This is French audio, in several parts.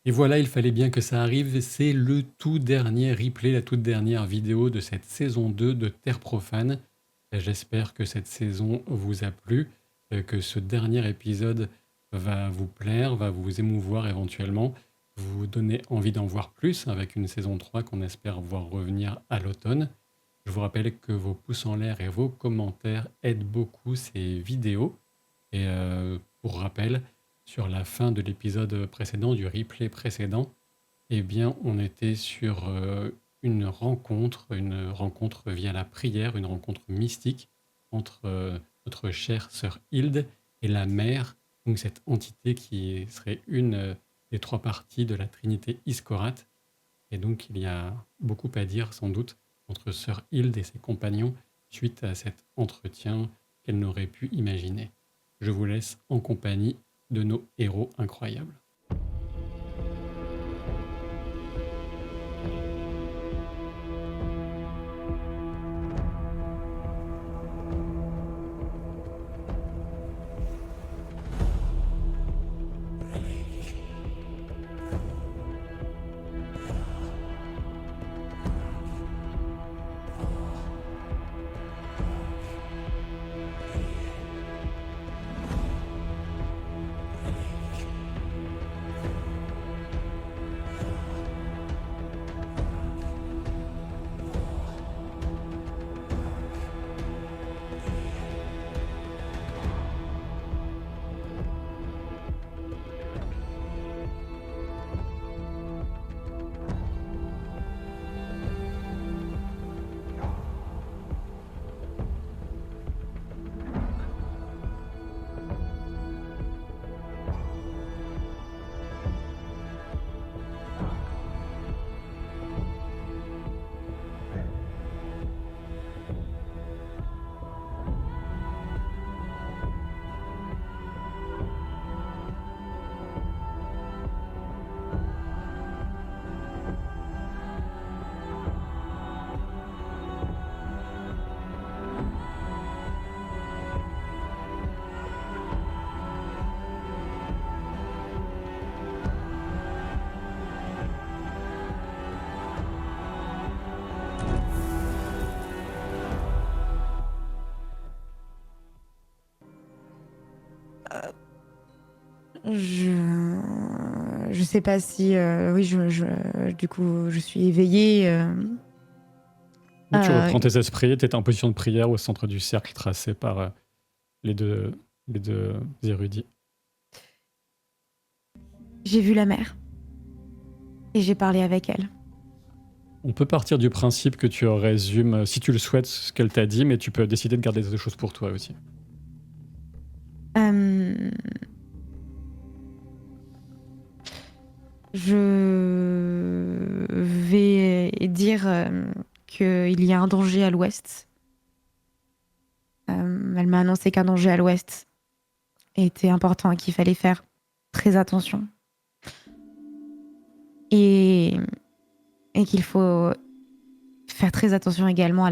Et voilà, il fallait bien que ça arrive. C'est le tout dernier replay, la toute dernière vidéo de cette saison 2 de Terre Profane. Et j'espère que cette saison vous a plu, que ce dernier épisode va vous plaire, va vous émouvoir éventuellement, vous donner envie d'en voir plus avec une saison 3 qu'on espère voir revenir à l'automne. Je vous rappelle que vos pouces en l'air et vos commentaires aident beaucoup ces vidéos. Et pour rappel, sur la fin de l'épisode précédent, du replay précédent, eh bien, on était sur une rencontre via la prière, une rencontre mystique entre notre chère sœur Hilde et la mère, donc cette entité qui serait une des trois parties de la Trinité Iscorate. Et donc, il y a beaucoup à dire, sans doute, entre sœur Hilde et ses compagnons suite à cet entretien qu'elle n'aurait pu imaginer. Je vous laisse en compagnie de nos héros incroyables. Je sais pas si oui du coup je suis éveillée. Donc tu reprends tes esprits, tu es en position de prière au centre du cercle tracé par les deux érudits. J'ai vu la mère et j'ai parlé avec elle. On peut partir du principe que tu résumes, si tu le souhaites, ce qu'elle t'a dit, mais tu peux décider de garder des choses pour toi aussi. Je vais dire qu'il y a un danger à l'ouest. Elle m'a annoncé qu'un danger à l'ouest était important et qu'il fallait faire très attention. Et qu'il faut faire très attention également à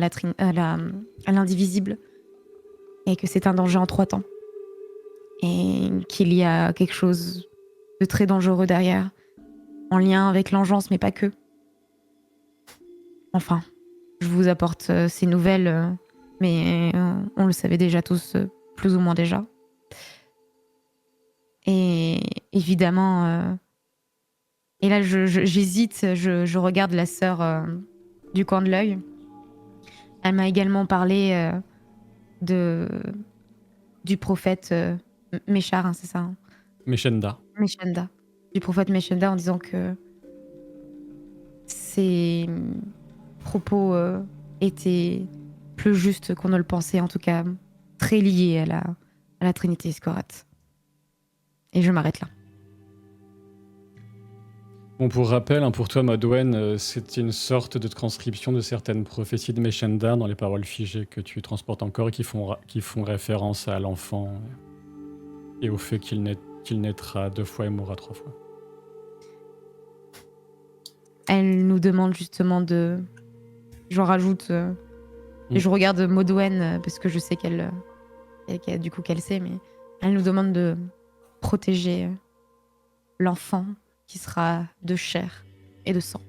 l'indivisible. Et que c'est un danger en 3 temps. Et qu'il y a quelque chose de très dangereux derrière, en lien avec l'engeance, mais pas que. Enfin, je vous apporte ces nouvelles, mais on le savait déjà tous, plus ou moins déjà. Et évidemment, et là j'hésite, je regarde la sœur du coin de l'œil. Elle m'a également parlé du prophète Méchar, hein, c'est ça, hein? Meshenda. Meshenda. Du prophète Meshenda, en disant que ses propos étaient plus justes qu'on ne le pensait, en tout cas très liés à la Trinité Iscorate. Et je m'arrête là. Bon, pour rappel, hein, pour toi, Modwen, c'est une sorte de transcription de certaines prophéties de Meshenda dans les paroles figées que tu transportes encore et qui font référence à l'enfant et au fait qu'il naîtra 2 fois et mourra 3 fois. Elle nous demande justement de... J'en rajoute... Et je regarde Modwen parce que je sais qu'elle sait, mais elle nous demande de protéger l'enfant qui sera de chair et de sang.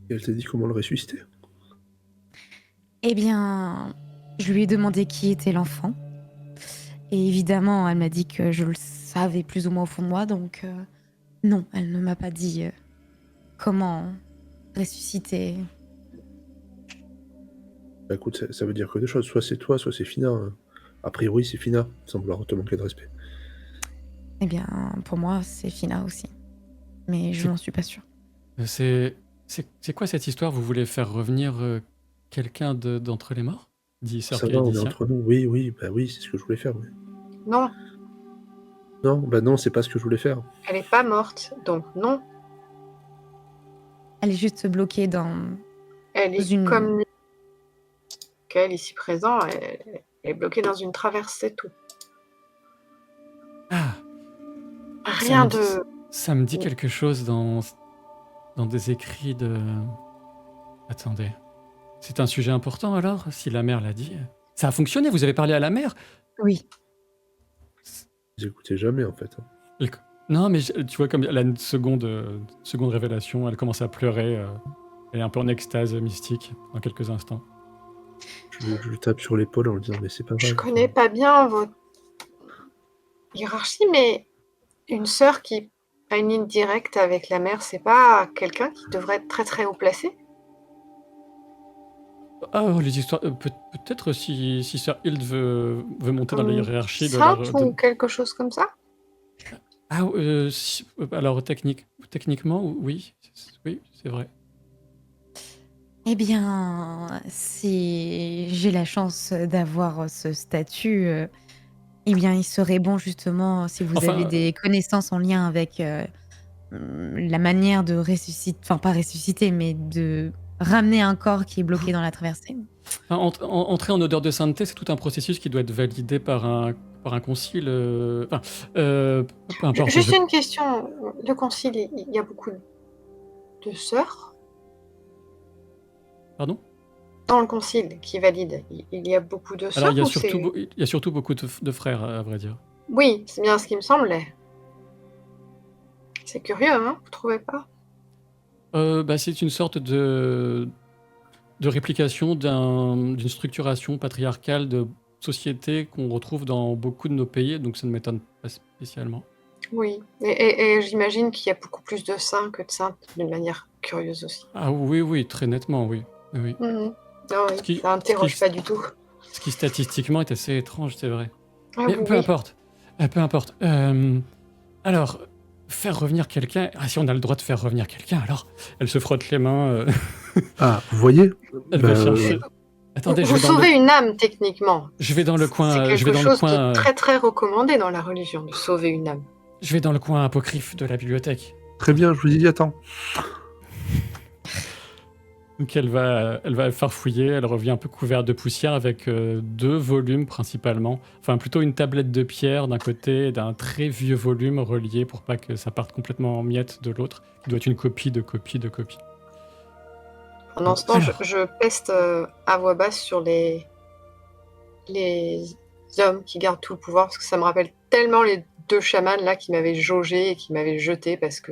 Et elle t'a dit comment le ressusciter? Eh bien, je lui ai demandé qui était l'enfant et évidemment, elle m'a dit que je le savais plus ou moins au fond de moi, donc non, elle ne m'a pas dit, comment ressusciter. Bah, écoute, ça veut dire que 2 choses, soit c'est toi, soit c'est Fina, hein. A priori, c'est Fina, sans vouloir te manquer de respect. Eh bien, pour moi, c'est Fina aussi, mais je C'est n'en suis pas sûre. c'est quoi cette histoire? Vous voulez faire revenir quelqu'un d'entre les morts? Dit Sir Ça va, on est Caedicien. entre nous. Oui, oui, bah oui, c'est ce que je voulais faire, oui. Non, Non, bah non, c'est pas ce que je voulais faire. elle est pas morte, donc non. Elle est juste bloquée dans Elle est une... comme qu'elle, ici présent, elle est bloquée dans une traverse, c'est tout. Ah, Rien de... ça me dit quelque chose dans des écrits de... Attendez. C'est un sujet important alors, si la mère l'a dit. Ça a fonctionné, vous avez parlé à la mère? Oui. Vous écoutez jamais, en fait, hein. Non, mais tu vois, comme elle a une seconde révélation, elle commence à pleurer. Elle est un peu en extase mystique dans quelques instants. Je lui tape sur l'épaule en lui disant mais c'est pas Je grave. connais pas bien votre hiérarchie, mais une sœur qui a une ligne directe avec la mère, c'est pas quelqu'un qui devrait être très très haut placé? Ah, les histoires. Peut-être si Sir Hild veut monter dans la Comme hiérarchie sainte ou quelque chose comme ça? Ah, alors techniquement, oui, oui, c'est vrai. Eh bien, si j'ai la chance d'avoir ce statut, eh bien, il serait bon justement, si vous avez Enfin, des connaissances en lien avec, la manière de ressusciter, enfin pas ressusciter, mais de ramener un corps qui est bloqué dans la traversée. entrer en odeur de sainteté, c'est tout un processus qui doit être validé par un concile. Peu importe. Juste une question, le concile, il y a beaucoup de sœurs Pardon? dans le concile qui valide? Il y a beaucoup de sœurs Alors, il ou c'est... y a surtout beaucoup de frères, à vrai dire. Oui, c'est bien ce qui me semblait. C'est curieux, hein, vous trouvez pas? C'est une sorte de réplication d'une structuration patriarcale de société qu'on retrouve dans beaucoup de nos pays, donc ça ne m'étonne pas spécialement. Oui, et j'imagine qu'il y a beaucoup plus de saints que de saintes, d'une manière curieuse aussi. Ah oui, oui, très nettement, oui. Oui, oui. Mhm. Ah oui, Ce qui- ça interroge ce qui- pas du tout. Ce qui statistiquement est assez étrange, c'est vrai. Ah Mais oui, peu oui. importe. Peu importe. Alors, faire revenir quelqu'un. Ah, si on a le droit de faire revenir quelqu'un, alors elle se frotte les mains. Ah, vous voyez? Elle Bah, va chercher. Attendez, Vous sauvez une âme, techniquement. je vais dans le coin. C'est Je vais quelque dans le chose coin. de très très recommandé dans la religion, de sauver une âme. Je vais dans le coin apocryphe de la bibliothèque. très bien, je vous dis attends. Donc elle va farfouiller, elle revient un peu couverte de poussière avec 2 volumes principalement. Enfin plutôt une tablette de pierre d'un côté et d'un très vieux volume relié pour pas que ça parte complètement en miettes de l'autre, qui doit être une copie de copie de copie. Pendant ce temps, Alors. je peste à voix basse sur les hommes qui gardent tout le pouvoir, parce que ça me rappelle tellement les 2 chamans là qui m'avaient jaugé et qui m'avaient jeté parce que...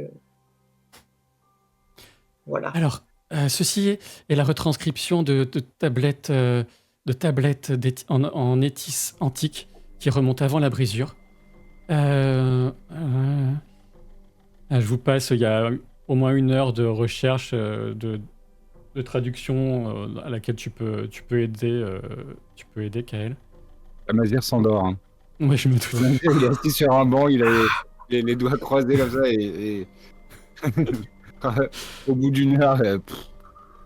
Voilà. Alors, ceci est la retranscription de tablettes, en étis antique qui remontent avant la brisure. Je vous passe, il y a au moins 1 heure de recherche, de traduction à laquelle tu peux aider Kael. Amazir s'endort. Hein. Ouais, je me doute. Amazir, il est assis sur un banc, il a les doigts croisés comme ça et au bout d'1 heure,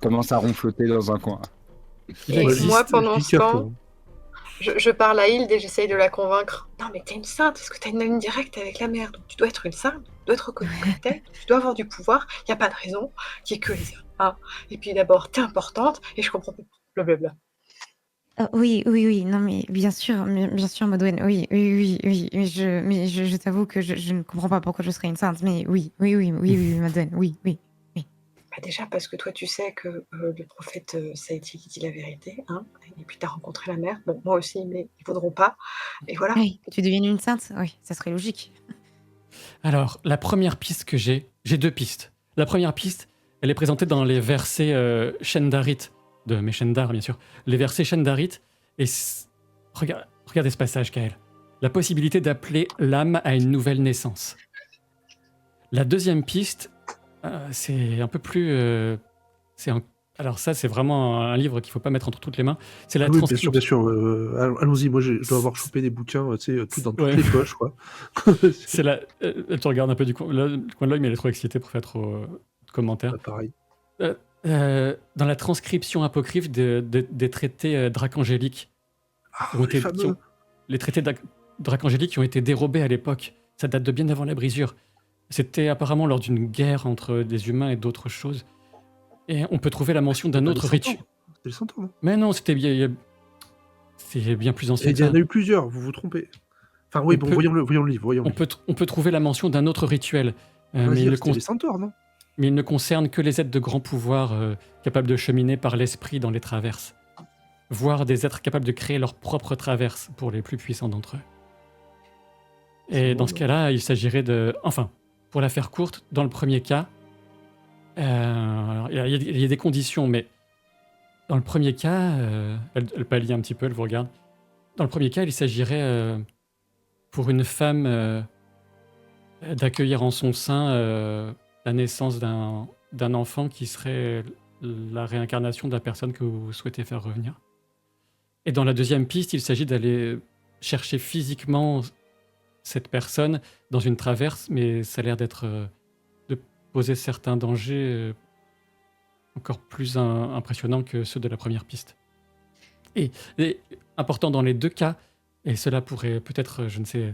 commence à ronfloter dans un coin. Il Et existe. moi, pendant Je dis ce temps, carton. je parle à Hilde et j'essaye de la convaincre. Non, mais t'es une sainte, est-ce que t'as une ligne directe avec la mère? Donc tu dois être une sainte, tu dois être reconnue comme telle, tu dois avoir du pouvoir, il n'y a pas de raison qu'il n'y ait que les hommes. Hein. Et puis d'abord, t'es importante et je comprends pas. Blablabla. Oui, oui, oui, non, mais bien sûr, Maudouine, oui, oui, oui, oui, mais je t'avoue que je ne comprends pas pourquoi je serais une sainte, mais oui, oui, oui, oui, oui, Maudouine, oui, oui. Bah déjà parce que toi tu sais que le prophète Saïdi dit la vérité, hein, et puis t'as rencontré la mère, bon moi aussi, mais ils vaudront pas, et voilà. Oui, que tu deviennes une sainte, oui, ça serait logique. Alors, la première piste que j'ai 2 pistes. La première piste, elle est présentée dans les versets Shendarit, de Meshendar, bien sûr. Les versets Shendarit, et regardez ce passage, Kael. La possibilité d'appeler l'âme à une nouvelle naissance. La deuxième piste, c'est un peu plus... alors ça, c'est vraiment un livre qu'il ne faut pas mettre entre toutes les mains. C'est la Ah oui, bien sûr, transcription. bien sûr. Allons-y, moi je dois avoir chopé des bouquins, tu sais, tout dans toutes Ouais. les poches, quoi. C'est la... Elle te regarde un peu du coin de l'œil, mais elle est trop excitée pour faire trop de commentaires. Pareil. Dans la transcription apocryphe des traités dracangéliques, Ah, ont les été- fameux. les traités dracangéliques qui ont été dérobés à l'époque. Ça date de bien avant la brisure. C'était apparemment lors d'une guerre entre des humains et d'autres choses. Et on peut trouver la mention d'un Pas autre les rituel. centaures. C'était les centaures, non? Mais non, c'est bien plus ancien Et que il y ça. en a eu plusieurs, vous vous trompez. Enfin, oui, On bon, peut- voyons le livre, voyons le livre. On peut trouver la mention d'un autre rituel. mais, Vas-y, il ne c'était les centaures, non? mais il ne concerne que les êtres de grand pouvoir capables de cheminer par l'esprit dans les traverses. Voire des êtres capables de créer leur propre traverse pour les plus puissants d'entre eux. Et C'est dans bon, ce non? cas-là, il s'agirait de... Enfin, pour la faire courte, dans le premier cas, il y a des conditions, mais dans le premier cas, elle pâlit un petit peu, elle vous regarde. Dans le premier cas, il s'agirait pour une femme d'accueillir en son sein la naissance d'un enfant qui serait la réincarnation de la personne que vous souhaitez faire revenir. Et dans la deuxième piste, il s'agit d'aller chercher physiquement cette personne dans une traverse, mais ça a l'air d'être de poser certains dangers encore plus impressionnants que ceux de la première piste. Et important dans les 2 cas, et cela pourrait peut-être, je ne sais,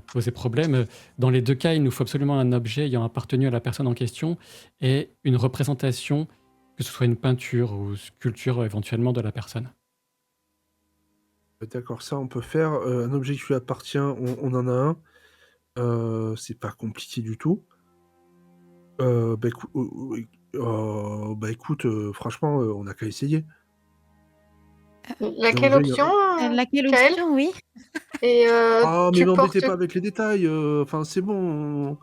poser problème, dans les 2 cas, il nous faut absolument un objet ayant appartenu à la personne en question et une représentation, que ce soit une peinture ou sculpture éventuellement de la personne. D'accord, ça on peut faire. Un objet qui lui appartient, on en a un. C'est pas compliqué du tout. Bah écoute, franchement, on n'a qu'à essayer. Laquelle Danger, option, Laquelle Kael? option, oui. Et Ah, mais tu m'embêtez portes... pas avec les détails. Enfin, c'est bon.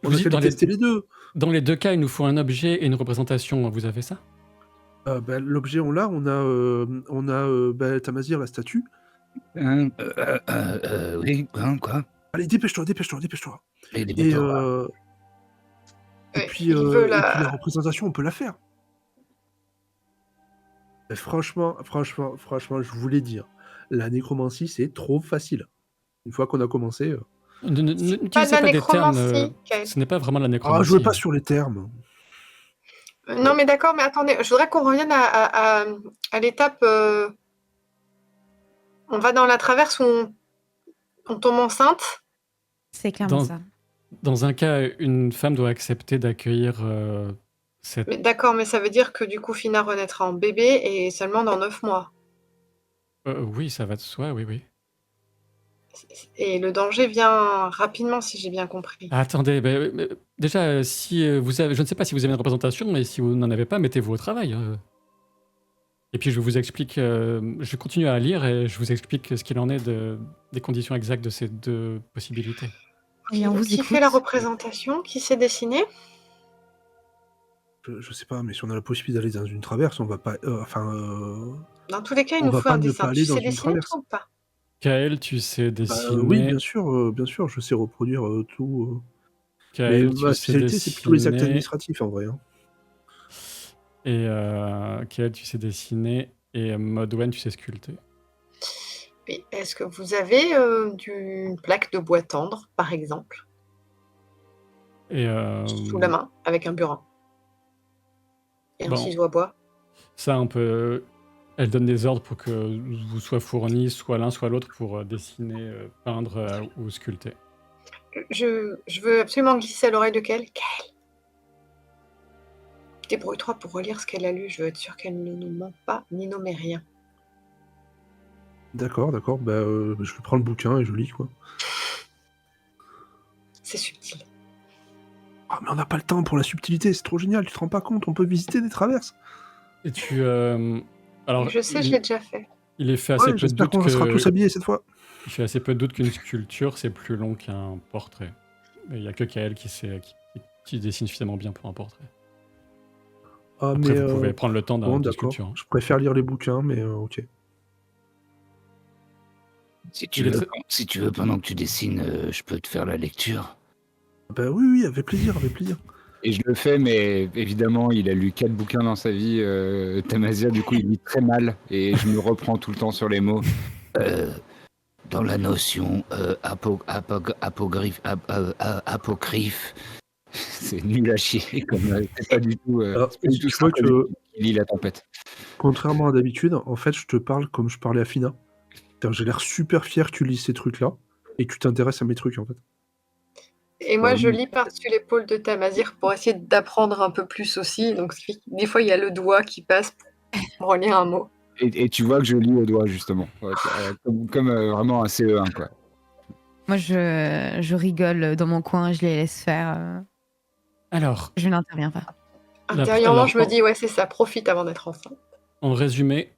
Je On vous a dis, qu'à les tester les deux. dans les 2 cas, il nous faut un objet et une représentation. Vous avez ça? Bah, l'objet, on l'a. On a bah, Tamazir, la statue. Oui, quoi? Allez, dépêche-toi, dépêche-toi, dépêche-toi. Les Et, bateaux, et Ouais, puis, il veut et la- puis la représentation, on peut la faire. Mais franchement, je voulais dire, la nécromancie, c'est trop facile. Une fois qu'on a commencé. N'utilisez pas de la pas des termes. nécromancie, Kael. Ce n'est pas vraiment la Ah, nécromancie. je veux pas sur les termes. Non, mais d'accord, mais attendez, je voudrais qu'on revienne à l'étape. On va dans la traverse où on tombe enceinte. C'est clairement Dans- ça. Dans un cas, une femme doit accepter d'accueillir cette... Mais d'accord, mais ça veut dire que du coup, Fina renaîtra en bébé et seulement dans 9 mois. oui, ça va de soi, oui, oui. Et le danger vient rapidement, si j'ai bien compris. Ah, attendez, déjà, si vous avez... Je ne sais pas si vous avez une représentation, mais si vous n'en avez pas, mettez-vous au travail. Et puis je vous explique... je continue à lire et je vous explique ce qu'il en est des conditions exactes de ces 2 possibilités. Et on vous Qui écoute. fait la représentation? Qui s'est dessiné? Je sais pas, mais si on a la possibilité d'aller dans une traverse, on va pas. Dans tous les cas, il On nous va faut pas un ne dessin. pas aller Tu dans sais une dessiner traverse. toi ou pas? Kael, tu sais Bah, dessiner... oui, bien sûr, je sais reproduire tout. Mais Kael, tu ma sais spécialité, c'est plutôt les actes dessiner... administratifs en vrai. Hein. Et Kael, tu sais dessiner... Et Modwen, tu sais sculpter. Et est-ce que vous avez une plaque de bois tendre, par exemple, Et sous la main, avec un burin et un Bon. ciseau à bois? ça, on peut... Elle donne des ordres pour que vous soient fournis, soit l'un, soit l'autre, pour dessiner, peindre ou sculpter. Je veux absolument glisser à l'oreille de Kael. Kael, débrouille-toi pour relire ce qu'elle a lu. Je veux être sûre qu'elle ne nous ment pas ni nomme rien. D'accord. Bah, je prends le bouquin et je lis quoi. C'est subtil. Ah, mais on n'a pas le temps pour la subtilité, c'est trop génial, tu te rends pas compte, on peut visiter des traverses. Et tu... alors, Je sais, je l'ai déjà fait. il est fait assez Ouais, peu de j'espère doute qu'on sera que... tous habillés cette fois. Il fait assez peu de doute qu'une sculpture, c'est plus long qu'un portrait. il n'y a que Kael qui dessine suffisamment bien pour un portrait. Ah, Après, mais vous pouvez prendre le temps bon, de d'accord. sculpture. Hein. Je préfère lire les bouquins, mais ok. Si Il est très- si tu veux, pendant que tu dessines, je peux te faire la lecture. Bah oui, avec plaisir, avec plaisir. Et je le fais, mais évidemment, il a lu 4 bouquins dans sa vie, Tamazia, du coup, il lit très mal, et je me reprends tout le temps sur les mots. Dans la notion apocryphe, c'est nul à chier, comme c'est pas du tout, Alors, c'est pas du tout tu vois Sarkozy que, qui lit La Tempête. contrairement à d'habitude, en fait, je te parle comme je parlais à Fina. J'ai l'air super fier que tu lis ces trucs-là et que tu t'intéresses à mes trucs, en fait. Et moi, je Oui. lis par-dessus l'épaule de Tamazir pour essayer d'apprendre un peu plus aussi. Donc, ce qui fait que des fois, il y a le doigt qui passe pour relire un mot. Et tu vois que je lis au doigt, justement. Ouais, comme vraiment un CE1, quoi. Moi, je rigole dans mon coin, je les laisse faire. Alors, Je n'interviens pas. Intérieurement, alors, je me dis, ouais, c'est ça, profite avant d'être enceinte. en résumé,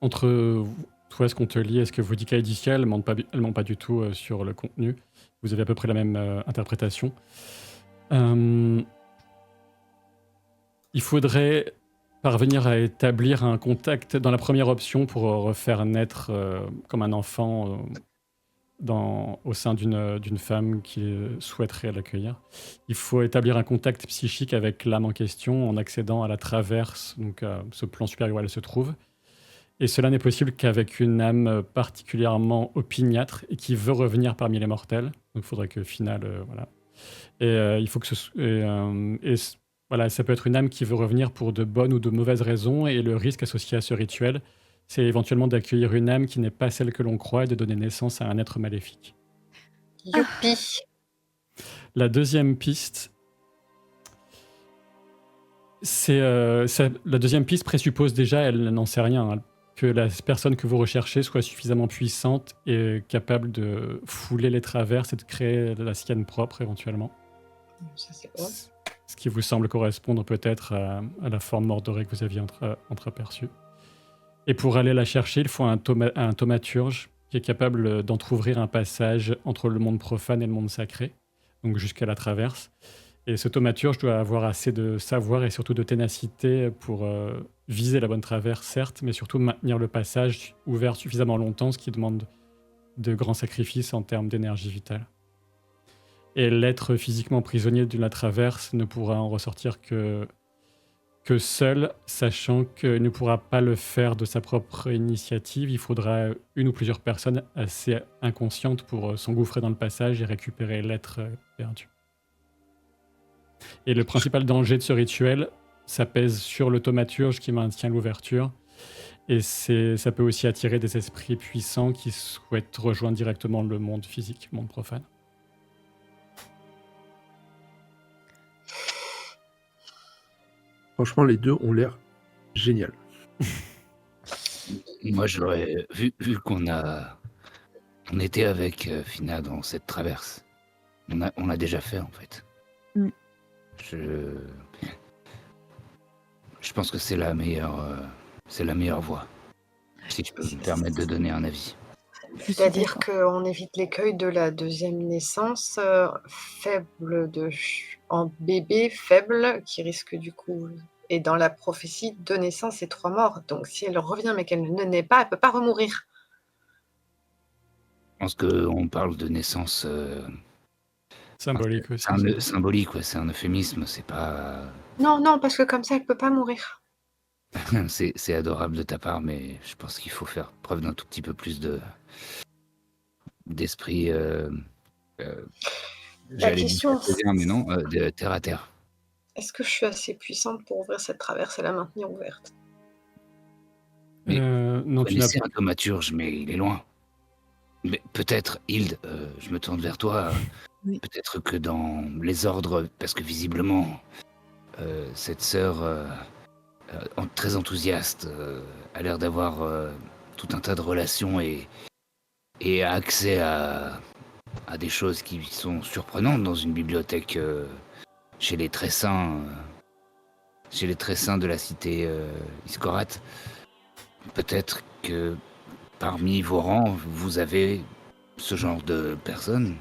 entre toi, ce qu'on te lit et ce que vous dit Kaedicia, elle ment pas du tout sur le contenu. Vous avez à peu près la même interprétation. Il faudrait parvenir à établir un contact dans la première option pour refaire naître comme un enfant au sein d'une femme qui souhaiterait l'accueillir. Il faut établir un contact psychique avec l'âme en question en accédant à la traverse, donc ce plan supérieur où elle se trouve. Et cela n'est possible qu'avec une âme particulièrement opiniâtre et qui veut revenir parmi les mortels. Donc il faudrait que Final, voilà. Et il faut que voilà, ça peut être une âme qui veut revenir pour de bonnes ou de mauvaises raisons. Et le risque associé à ce rituel, c'est éventuellement d'accueillir une âme qui n'est pas celle que l'on croit et de donner naissance à un être maléfique. Youpi. La deuxième piste, la deuxième piste présuppose déjà, elle n'en sait rien, hein, que la personne que vous recherchez soit suffisamment puissante et capable de fouler les traverses et de créer la sienne propre éventuellement. Ça, c'est bon. Ce qui vous semble correspondre peut-être à la forme mordorée que vous aviez entreaperçue. Et pour aller la chercher, il faut un thaumaturge qui est capable d'entrouvrir un passage entre le monde profane et le monde sacré, donc jusqu'à la traverse. Et ce thaumaturge doit avoir assez de savoir et surtout de ténacité pour viser la bonne traverse, certes, mais surtout maintenir le passage ouvert suffisamment longtemps, ce qui demande de grands sacrifices en termes d'énergie vitale. Et l'être physiquement prisonnier de la traverse ne pourra en ressortir que seul, sachant qu'il ne pourra pas le faire de sa propre initiative. Il faudra une ou plusieurs personnes assez inconscientes pour s'engouffrer dans le passage et récupérer l'être perdu. Et le principal danger de ce rituel, ça pèse sur le thaumaturge qui maintient l'ouverture. Et ça peut aussi attirer des esprits puissants qui souhaitent rejoindre directement le monde physique, le monde profane. Franchement, les deux ont l'air génial. Moi, j'aurais vu qu'on était avec Fina dans cette traverse. On l'a déjà fait, en fait. Mm. Je pense que c'est la meilleure voie. Si tu peux me permettre de donner un avis. C'est-à-dire qu'on évite l'écueil de la deuxième naissance faible en bébé faible qui risque du coup, et dans la prophétie, 2 naissances et 3 morts. Donc si elle revient mais qu'elle ne naît pas, elle ne peut pas remourir. Je pense qu'on parle de naissance Symbolique aussi. symbolique, ouais, c'est un euphémisme, c'est pas... Non, parce que comme ça, elle ne peut pas mourir. c'est adorable de ta part, mais je pense qu'il faut faire preuve d'un tout petit peu plus d'esprit... j'allais question, dire cartésien, mais non, de terre à terre. Est-ce que je suis assez puissante pour ouvrir cette traverse et la maintenir ouverte? Non, tu n'as C'est un thaumaturge, mais il est loin. Mais peut-être, Hilde, je me tourne vers toi, Oui. peut-être que dans les ordres, parce que visiblement, cette sœur très enthousiaste a l'air d'avoir tout un tas de relations et a accès à des choses qui sont surprenantes dans une bibliothèque chez les très saints de la cité Iskorat. Peut-être que parmi vos rangs, vous avez ce genre de personnes.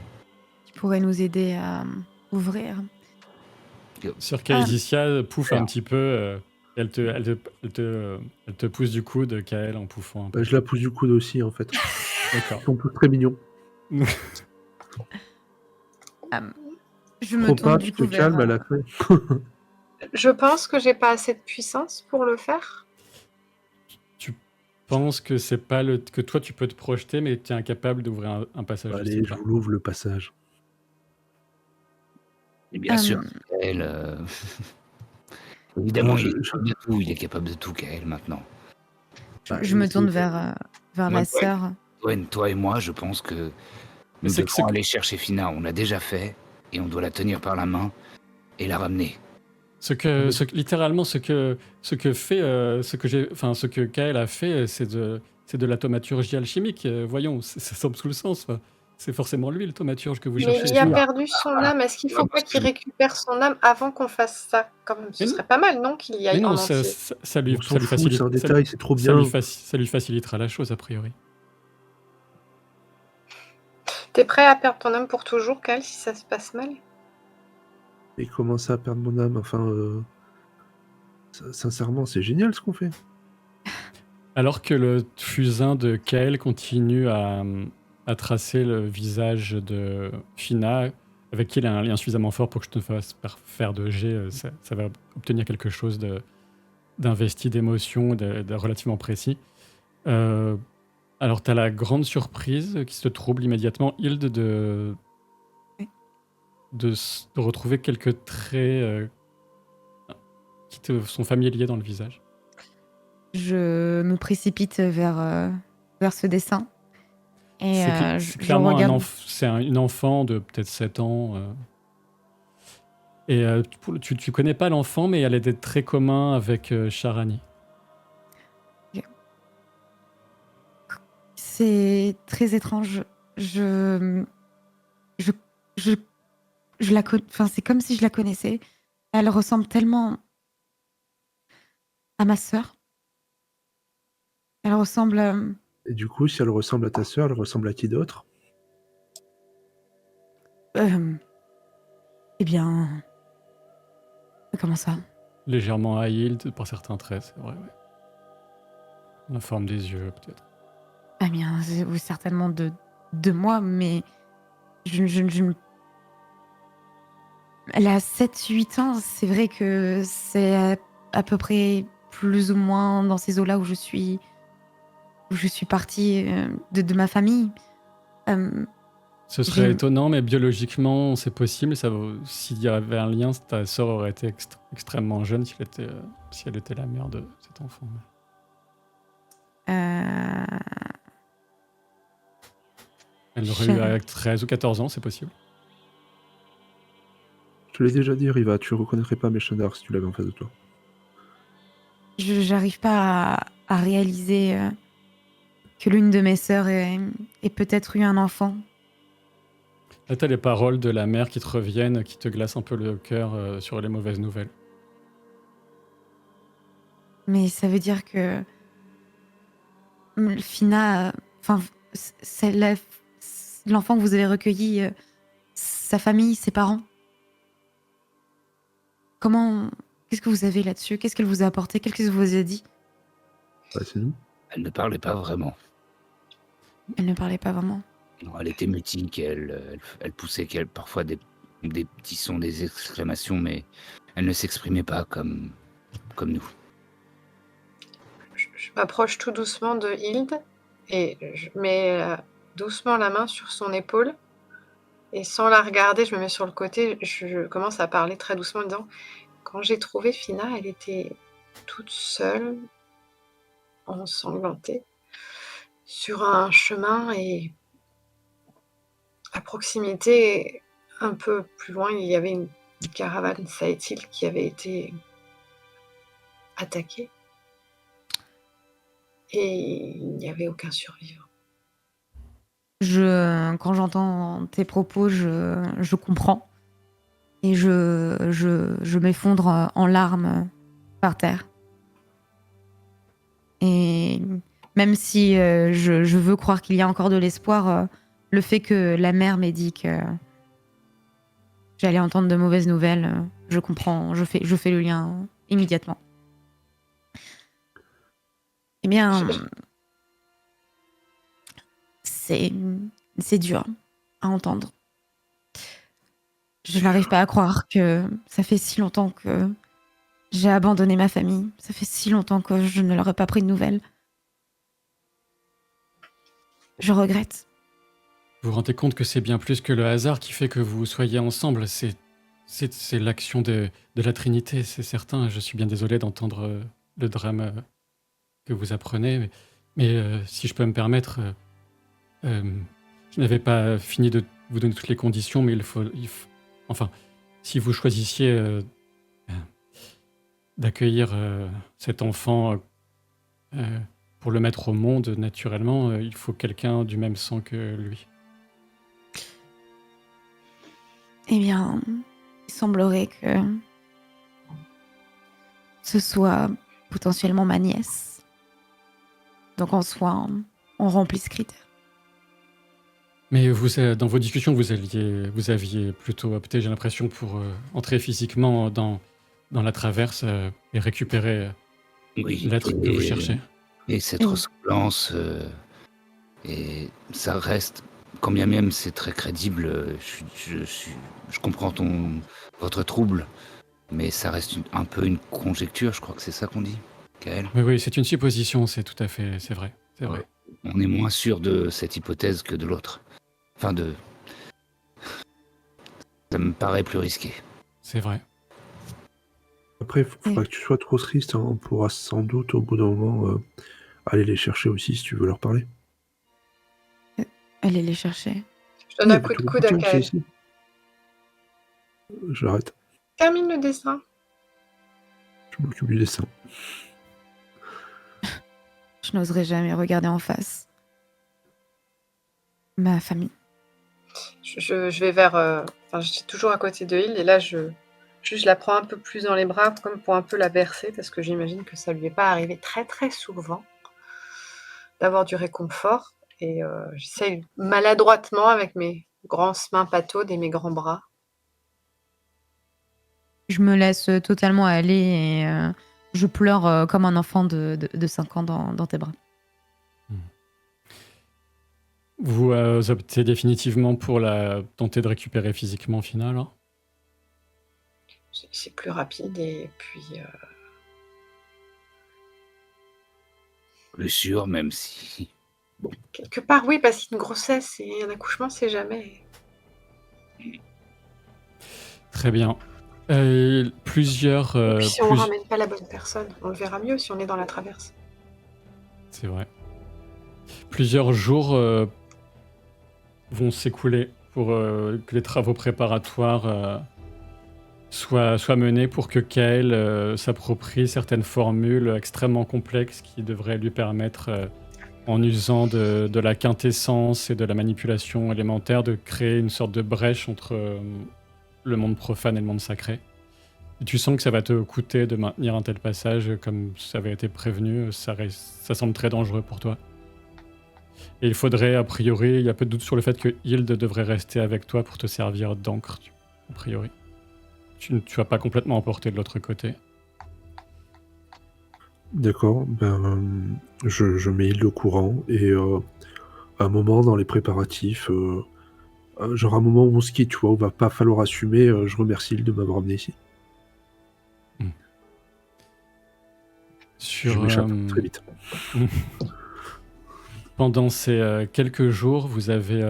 Qui pourrait nous aider ouvrir. Sur Elysia pouffe un Alors. petit peu. Elle te pousse du coude, Kael, en pouffant un peu. Bah, je la pousse du coude aussi, en fait. D'accord. Ils sont tous très mignons. Je me Trop tourne pas, du tu te coup vers. calmes à la fin. Je pense que j'ai pas assez de puissance pour le faire. Tu penses que c'est pas que toi tu peux te projeter, mais tu es incapable d'ouvrir un passage. Allez, sais je pas. vous l'ouvre le passage. Et bien sûr, Kael, évidemment, Alors, il est capable de tout. Il est capable de tout, Kael, maintenant. Je me tourne vers Moi, la sœur. Toi et moi, je pense que nous C'est que devons aller chercher Fina. On l'a déjà fait et on doit la tenir par la main et la ramener. Littéralement, ce que Kael a fait, c'est de la thaumaturgie alchimique. Voyons, ça semble sous le sens. C'est forcément lui le thaumaturge que vous Mais cherchez. il a sûr. perdu son âme. Est-ce qu'il faut pas qu'il récupère son âme avant qu'on fasse ça? Quand même, ce Mais non. serait pas mal, non, qu'il y Mais aille non, en ça entier. lui On s'en fout, c'est un détail, c'est trop bien. ça lui facilitera la chose, a priori. T'es prêt à perdre ton âme pour toujours, Cal, si ça se passe mal? Et commencer à perdre mon âme, enfin... Sincèrement, c'est génial ce qu'on fait. Alors que le fusain de Kael continue à tracer le visage de Fina, avec qui il a un lien suffisamment fort pour que je te fasse faire de jet, ça va obtenir quelque chose d'investi d'émotion, de relativement précis. Alors, tu as la grande surprise qui se trouble immédiatement, Hilde, de retrouver quelques traits qui te sont familiers dans le visage. Je me précipite vers ce dessin. Et C'est je clairement regarde. une enfant de peut-être 7 ans. Et tu connais pas l'enfant, mais elle a des traits communs avec Sharani. C'est très étrange. Je la connais. Enfin, c'est comme si je la connaissais. Elle ressemble tellement à ma sœur. Elle ressemble. Et du coup, si elle ressemble à ta sœur, elle ressemble à qui d'autre? Eh bien. Comment ça? Légèrement à Hild par certains traits, c'est vrai. Ouais. La forme des yeux, peut-être. Eh bien, oui, certainement de moi, mais je. Elle a 7-8 ans. C'est vrai que c'est à peu près plus ou moins dans ces eaux-là où je suis partie de ma famille. Ce serait étonnant, mais biologiquement, c'est possible. S'il y avait un lien, ta sœur aurait été extrêmement jeune si elle était la mère de cet enfant. Elle aurait eu avec 13 ou 14 ans, c'est possible. Je te l'ai déjà dit, Riva, tu reconnaîtrais pas Meshandar si tu l'avais en face de toi. J'arrive pas à réaliser que l'une de mes sœurs ait peut-être eu un enfant. Là, t'as les paroles de la mère qui te reviennent, qui te glacent un peu le cœur sur les mauvaises nouvelles. Mais ça veut dire que Fina, enfin, c'est l'enfant que vous avez recueilli, sa famille, ses parents. Qu'est-ce que vous avez là-dessus? Qu'est-ce qu'elle vous a apporté? Qu'est-ce qu'elle vous a dit? Bah, c'est nous. Elle ne parlait pas vraiment. Elle ne parlait pas vraiment. Non, elle était mutique, elle poussait parfois des petits sons, des exclamations, mais elle ne s'exprimait pas comme nous. Je m'approche tout doucement de Hilde et je mets doucement la main sur son épaule. Et sans la regarder, je me mets sur le côté, je commence à parler très doucement en disant « Quand j'ai trouvé Fina, elle était toute seule, ensanglantée, sur un chemin et à proximité, un peu plus loin, il y avait une caravane Saïtil qui avait été attaquée. Et il n'y avait aucun survivant. » Quand j'entends tes propos, je comprends. Et je m'effondre en larmes par terre. Et même si je veux croire qu'il y a encore de l'espoir, le fait que la mère m'ait dit que j'allais entendre de mauvaises nouvelles. Je comprends, je fais le lien immédiatement. Eh bien, c'est dur à entendre. Je n'arrive pas à croire que ça fait si longtemps que j'ai abandonné ma famille. Ça fait si longtemps que je ne leur ai pas pris de nouvelles. Je regrette. Vous vous rendez compte que c'est bien plus que le hasard qui fait que vous soyez ensemble. C'est l'action de la Trinité, c'est certain. Je suis bien désolé d'entendre le drame que vous apprenez. Mais si je peux me permettre, je n'avais pas fini de vous donner toutes les conditions, mais il faut enfin, si vous choisissiez d'accueillir cet enfant pour le mettre au monde naturellement, il faut quelqu'un du même sang que lui. Eh bien, il semblerait que ce soit potentiellement ma nièce. Donc en soi, on remplit ce critère. Mais dans vos discussions, vous aviez plutôt opté, j'ai l'impression, pour entrer physiquement dans la traverse et récupérer Oui, l'être que vous cherchez. et cette ressemblance, et ça reste, quand bien même c'est très crédible, je comprends votre trouble, mais ça reste un peu une conjecture, je crois que c'est ça qu'on dit, Kael. Oui, c'est une supposition, c'est vrai. C'est vrai. On est moins sûr de cette hypothèse que de l'autre. Enfin, ça me paraît plus risqué. C'est vrai. Après, il faut pas que tu sois trop triste. On pourra sans doute, au bout d'un moment, aller les chercher aussi, si tu veux leur parler. Allez les chercher. Je donne un coup de coude à Kael. J'arrête. Termine le dessin. Je m'occupe du dessin. Je n'oserais jamais regarder en face ma famille. Je vais vers... j'étais toujours à côté de Hilde et là, je la prends un peu plus dans les bras comme pour un peu la bercer parce que j'imagine que ça lui est pas arrivé très très souvent d'avoir du réconfort et j'essaye maladroitement avec mes grosses mains pataudes et mes grands bras. Je me laisse totalement aller et je pleure comme un enfant de 5 ans dans tes bras. Vous optez définitivement pour tenter de récupérer physiquement au final, hein? C'est plus rapide et puis... Plus sûr, même si... Bon. Quelque part, oui, parce qu'une grossesse et un accouchement, c'est jamais... Très bien. Plusieurs... Et puis si on ramène pas la bonne personne, on le verra mieux si on est dans la traverse. C'est vrai. Plusieurs jours vont s'écouler pour que les travaux préparatoires soient menés pour que Kael s'approprie certaines formules extrêmement complexes qui devraient lui permettre, en usant de la quintessence et de la manipulation élémentaire, de créer une sorte de brèche entre le monde profane et le monde sacré. Et tu sens que ça va te coûter de maintenir un tel passage, comme ça avait été prévenu, ça semble très dangereux pour toi. Et il faudrait, a priori, il y a peu de doute sur le fait que Hilde devrait rester avec toi pour te servir d'encre, a priori. Tu vas pas complètement emporter de l'autre côté. D'accord, je mets Hilde au courant et à un moment dans les préparatifs, genre un moment où on se quitte, tu vois, où va pas falloir assumer, je remercie Hilde de m'avoir amené ici. Je m'échappe très vite. Pendant ces quelques jours, vous avez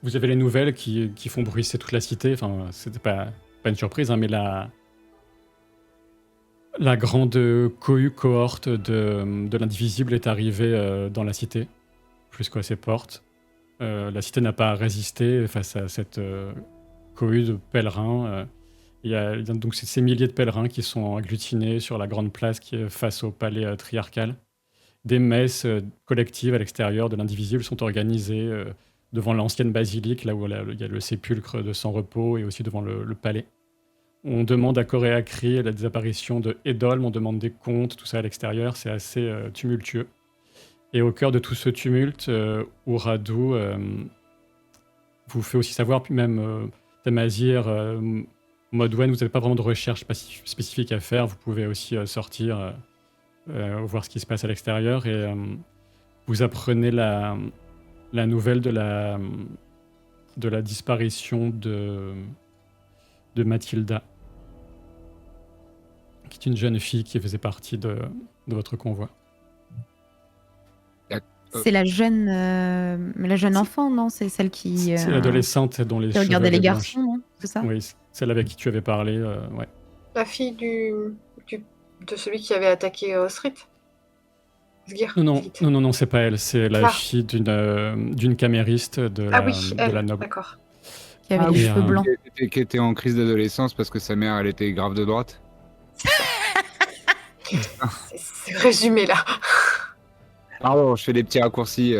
les nouvelles qui font bruisser toute la cité. Enfin, c'était pas une surprise, hein, mais la grande cohorte de l'indivisible est arrivée dans la cité, plus qu'à ses portes. La cité n'a pas résisté face à cette cohue de pèlerins. Il y a donc ces milliers de pèlerins qui sont agglutinés sur la grande place qui est face au palais triarcal. Des messes collectives à l'extérieur de l'indivisible sont organisées devant l'ancienne basilique, là où il y a le sépulcre de Sans Repos, et aussi devant le palais. On demande à corps et à cri la disparition de Edolm, on demande des comptes, tout ça à l'extérieur, c'est assez tumultueux. Et au cœur de tout ce tumulte, Uradu vous fait aussi savoir, puis même Tamazir, Modwen, vous n'avez pas vraiment de recherche spécifique à faire. Vous pouvez aussi sortir, voir ce qui se passe à l'extérieur. Et vous apprenez la nouvelle de la disparition de Mathilda, qui est une jeune fille qui faisait partie de votre convoi. C'est la jeune enfant, non? C'est celle qui C'est l'adolescente dont les qui cheveux regardait les avaient blanchi. garçons, non? C'est ça? Oui, celle avec qui tu avais parlé, ouais. La fille de celui qui avait attaqué Street. Sgir. Non, c'est pas elle. C'est la Ah. fille d'une camériste de Ah la, oui, de elle, la noble. d'accord. Qui avait les oui, cheveux blancs. Qui était en crise d'adolescence parce que sa mère, elle était grave de droite. C'est résumé là. Pardon, je fais des petits raccourcis.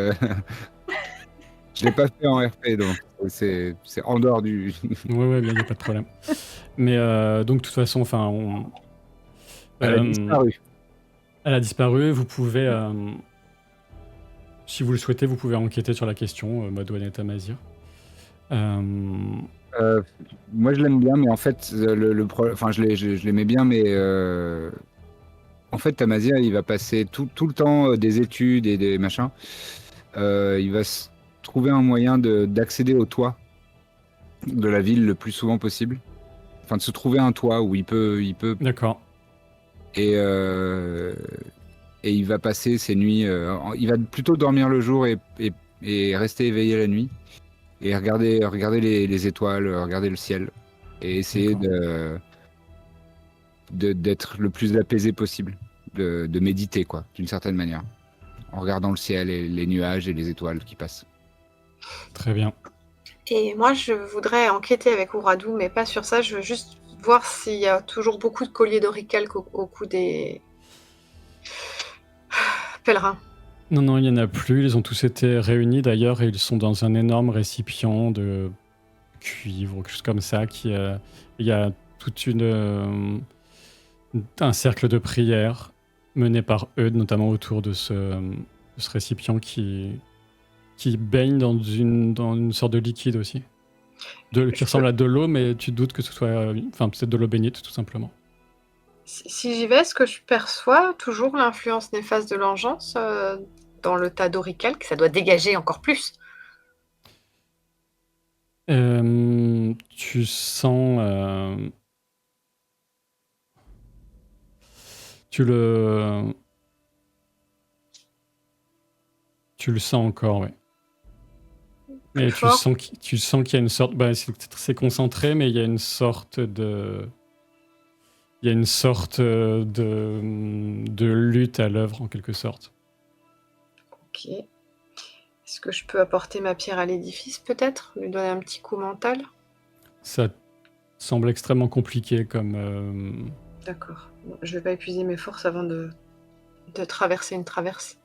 Je l'ai pas fait en RP, donc c'est en dehors du... Ouais, il n'y a pas de problème. Mais donc, de toute façon, Elle a disparu. Elle a disparu. Vous pouvez, si vous le souhaitez, vous pouvez enquêter sur la question, Modwen et Tamazir. Moi, je l'aime bien, mais en fait, enfin, je l'aimais bien, mais en fait, Tamazir, il va passer tout le temps des études et des machins. Il va trouver un moyen d'accéder au toit de la ville le plus souvent possible. Enfin, de se trouver un toit où il peut. D'accord. Et il va passer ses nuits. Il va plutôt dormir le jour et rester éveillé la nuit. Et regarder les étoiles, regarder le ciel. Et essayer d'être le plus apaisé possible. De méditer, quoi, d'une certaine manière. En regardant le ciel et les nuages et les étoiles qui passent. Très bien. Et moi, je voudrais enquêter avec Ouradou, mais pas sur ça. Je veux juste voir s'il y a toujours beaucoup de colliers d'oricalque au cou des pèlerins. Non, il n'y en a plus. Ils ont tous été réunis d'ailleurs et ils sont dans un énorme récipient de cuivre ou quelque chose comme ça. Il y a toute un cercle de prière mené par Eudes, notamment autour de ce récipient qui baigne dans une sorte de liquide aussi. Qui ressemble à de l'eau, mais tu doutes que ce soit peut-être de l'eau bénite, tout simplement. Si j'y vais, est-ce que je perçois toujours l'influence néfaste de l'engeance dans le tas d'oricalque? Ça doit dégager encore plus. Tu sens... Tu le sens encore, oui. Mais tu sens qu'il y a une sorte... c'est concentré, mais il y a une sorte de... Il y a une sorte de lutte à l'œuvre, en quelque sorte. Ok. Est-ce que je peux apporter ma pierre à l'édifice, peut-être? Lui donner un petit coup mental? Ça semble extrêmement compliqué comme... D'accord. Bon, je vais pas épuiser mes forces avant de traverser une traverse.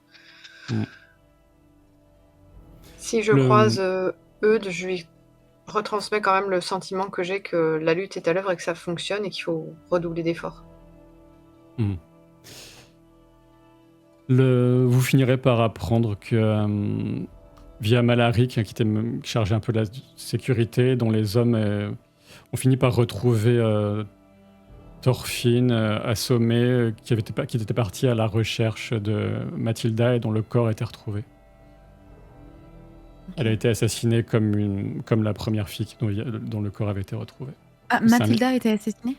Si je croise Eudes, je lui retransmets quand même le sentiment que j'ai que la lutte est à l'œuvre et que ça fonctionne et qu'il faut redoubler d'efforts. Vous finirez par apprendre que via Malaric, qui était chargé un peu de la sécurité, dont les hommes ont fini par retrouver Thorfinn assommé, qui était parti à la recherche de Mathilda et dont le corps a été retrouvé. Elle a été assassinée comme la première fille dont le corps avait été retrouvé. Ah, Mathilda a été assassinée?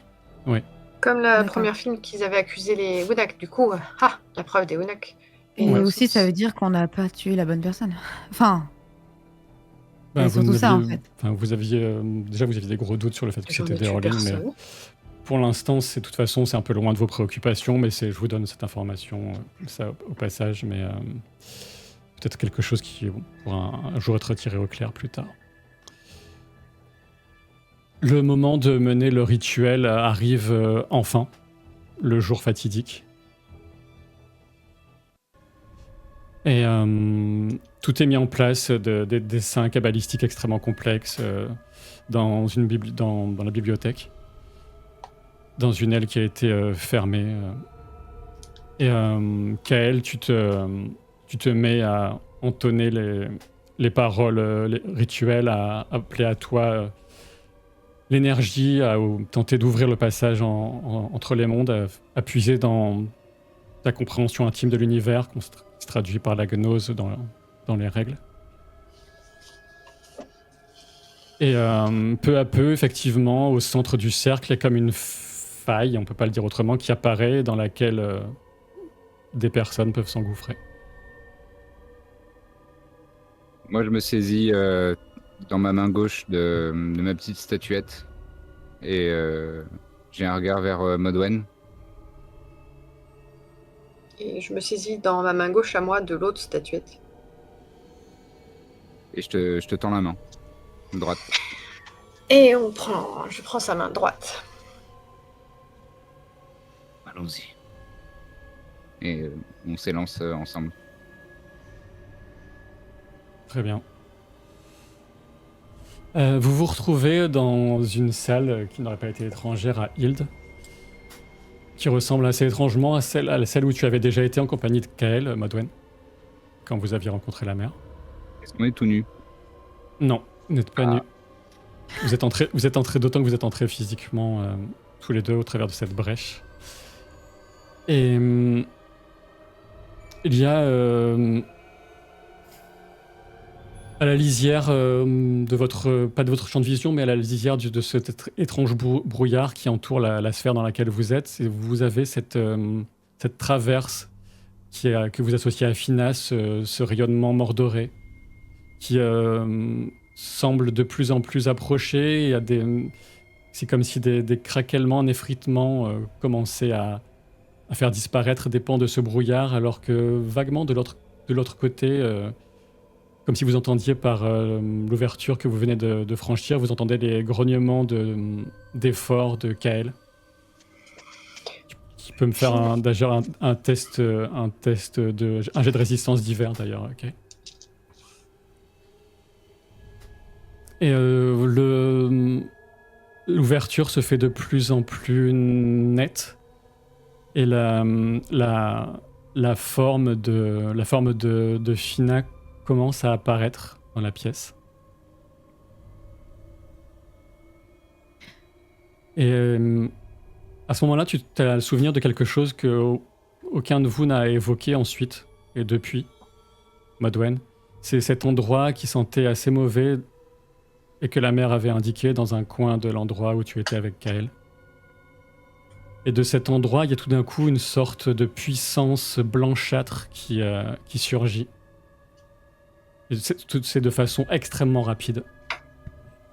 Oui. Comme la D'accord. première fille qu'ils avaient accusé les Unak, du coup, la preuve des Unak. Et aussi, ça veut dire qu'on n'a pas tué la bonne personne. Enfin, Ben, c'est surtout ça, en fait. Vous aviez des gros doutes sur le fait que J'en ai c'était tué Derolin, mais personne. pour l'instant, de toute façon, c'est un peu loin de vos préoccupations, mais je vous donne cette information ça, au passage, mais peut-être quelque chose qui pourra un jour être tiré au clair plus tard. Le moment de mener le rituel arrive enfin, le jour fatidique. Et tout est mis en place, des dessins kabbalistiques extrêmement complexes dans la bibliothèque, dans une aile qui a été fermée. Et Kael, tu te mets à entonner les paroles les rituelles, à appeler à toi l'énergie à tenter d'ouvrir le passage entre les mondes, à puiser dans ta compréhension intime de l'univers, qui se traduit par la gnose dans les règles. Et peu à peu, effectivement, au centre du cercle, il y a comme une faille, on peut pas le dire autrement, qui apparaît, dans laquelle des personnes peuvent s'engouffrer. Moi, je me saisis dans ma main gauche de ma petite statuette et j'ai un regard vers Modwen. Et je me saisis dans ma main gauche à moi de l'autre statuette. Et je te tends la main droite. Et je prends sa main droite. Allons-y. Et on s'élance ensemble. Très bien. Vous vous retrouvez dans une salle qui n'aurait pas été étrangère à Hild, qui ressemble assez étrangement à celle où tu avais déjà été en compagnie de Kael, Modwen, quand vous aviez rencontré la mère. Est-ce qu'on est tout nu? Non, vous n'êtes pas nus. Vous êtes entrés, d'autant que vous êtes entrés physiquement tous les deux au travers de cette brèche. Et il y a à la lisière de votre, pas de votre champ de vision, mais à la lisière de cet étrange brouillard qui entoure la sphère dans laquelle vous êtes, vous avez cette traverse que vous associez à Finas, ce rayonnement mordoré, qui semble de plus en plus approcher. Il y a c'est comme si des craquements, un effritement commençaient à faire disparaître des pans de ce brouillard, alors que vaguement de l'autre côté, comme si vous entendiez par l'ouverture que vous venez de franchir, vous entendez les grognements d'efforts de Kael. Qui peut me faire un test un jet de résistance d'hiver d'ailleurs, ok. Et l'ouverture se fait de plus en plus nette. Et la forme de Fina commence à apparaître dans la pièce. Et à ce moment-là, tu as le souvenir de quelque chose que aucun de vous n'a évoqué ensuite et depuis, Modwen. C'est cet endroit qui sentait assez mauvais et que la mère avait indiqué dans un coin de l'endroit où tu étais avec Kael. Et de cet endroit, il y a tout d'un coup une sorte de puissance blanchâtre qui surgit. Et c'est de façon extrêmement rapide.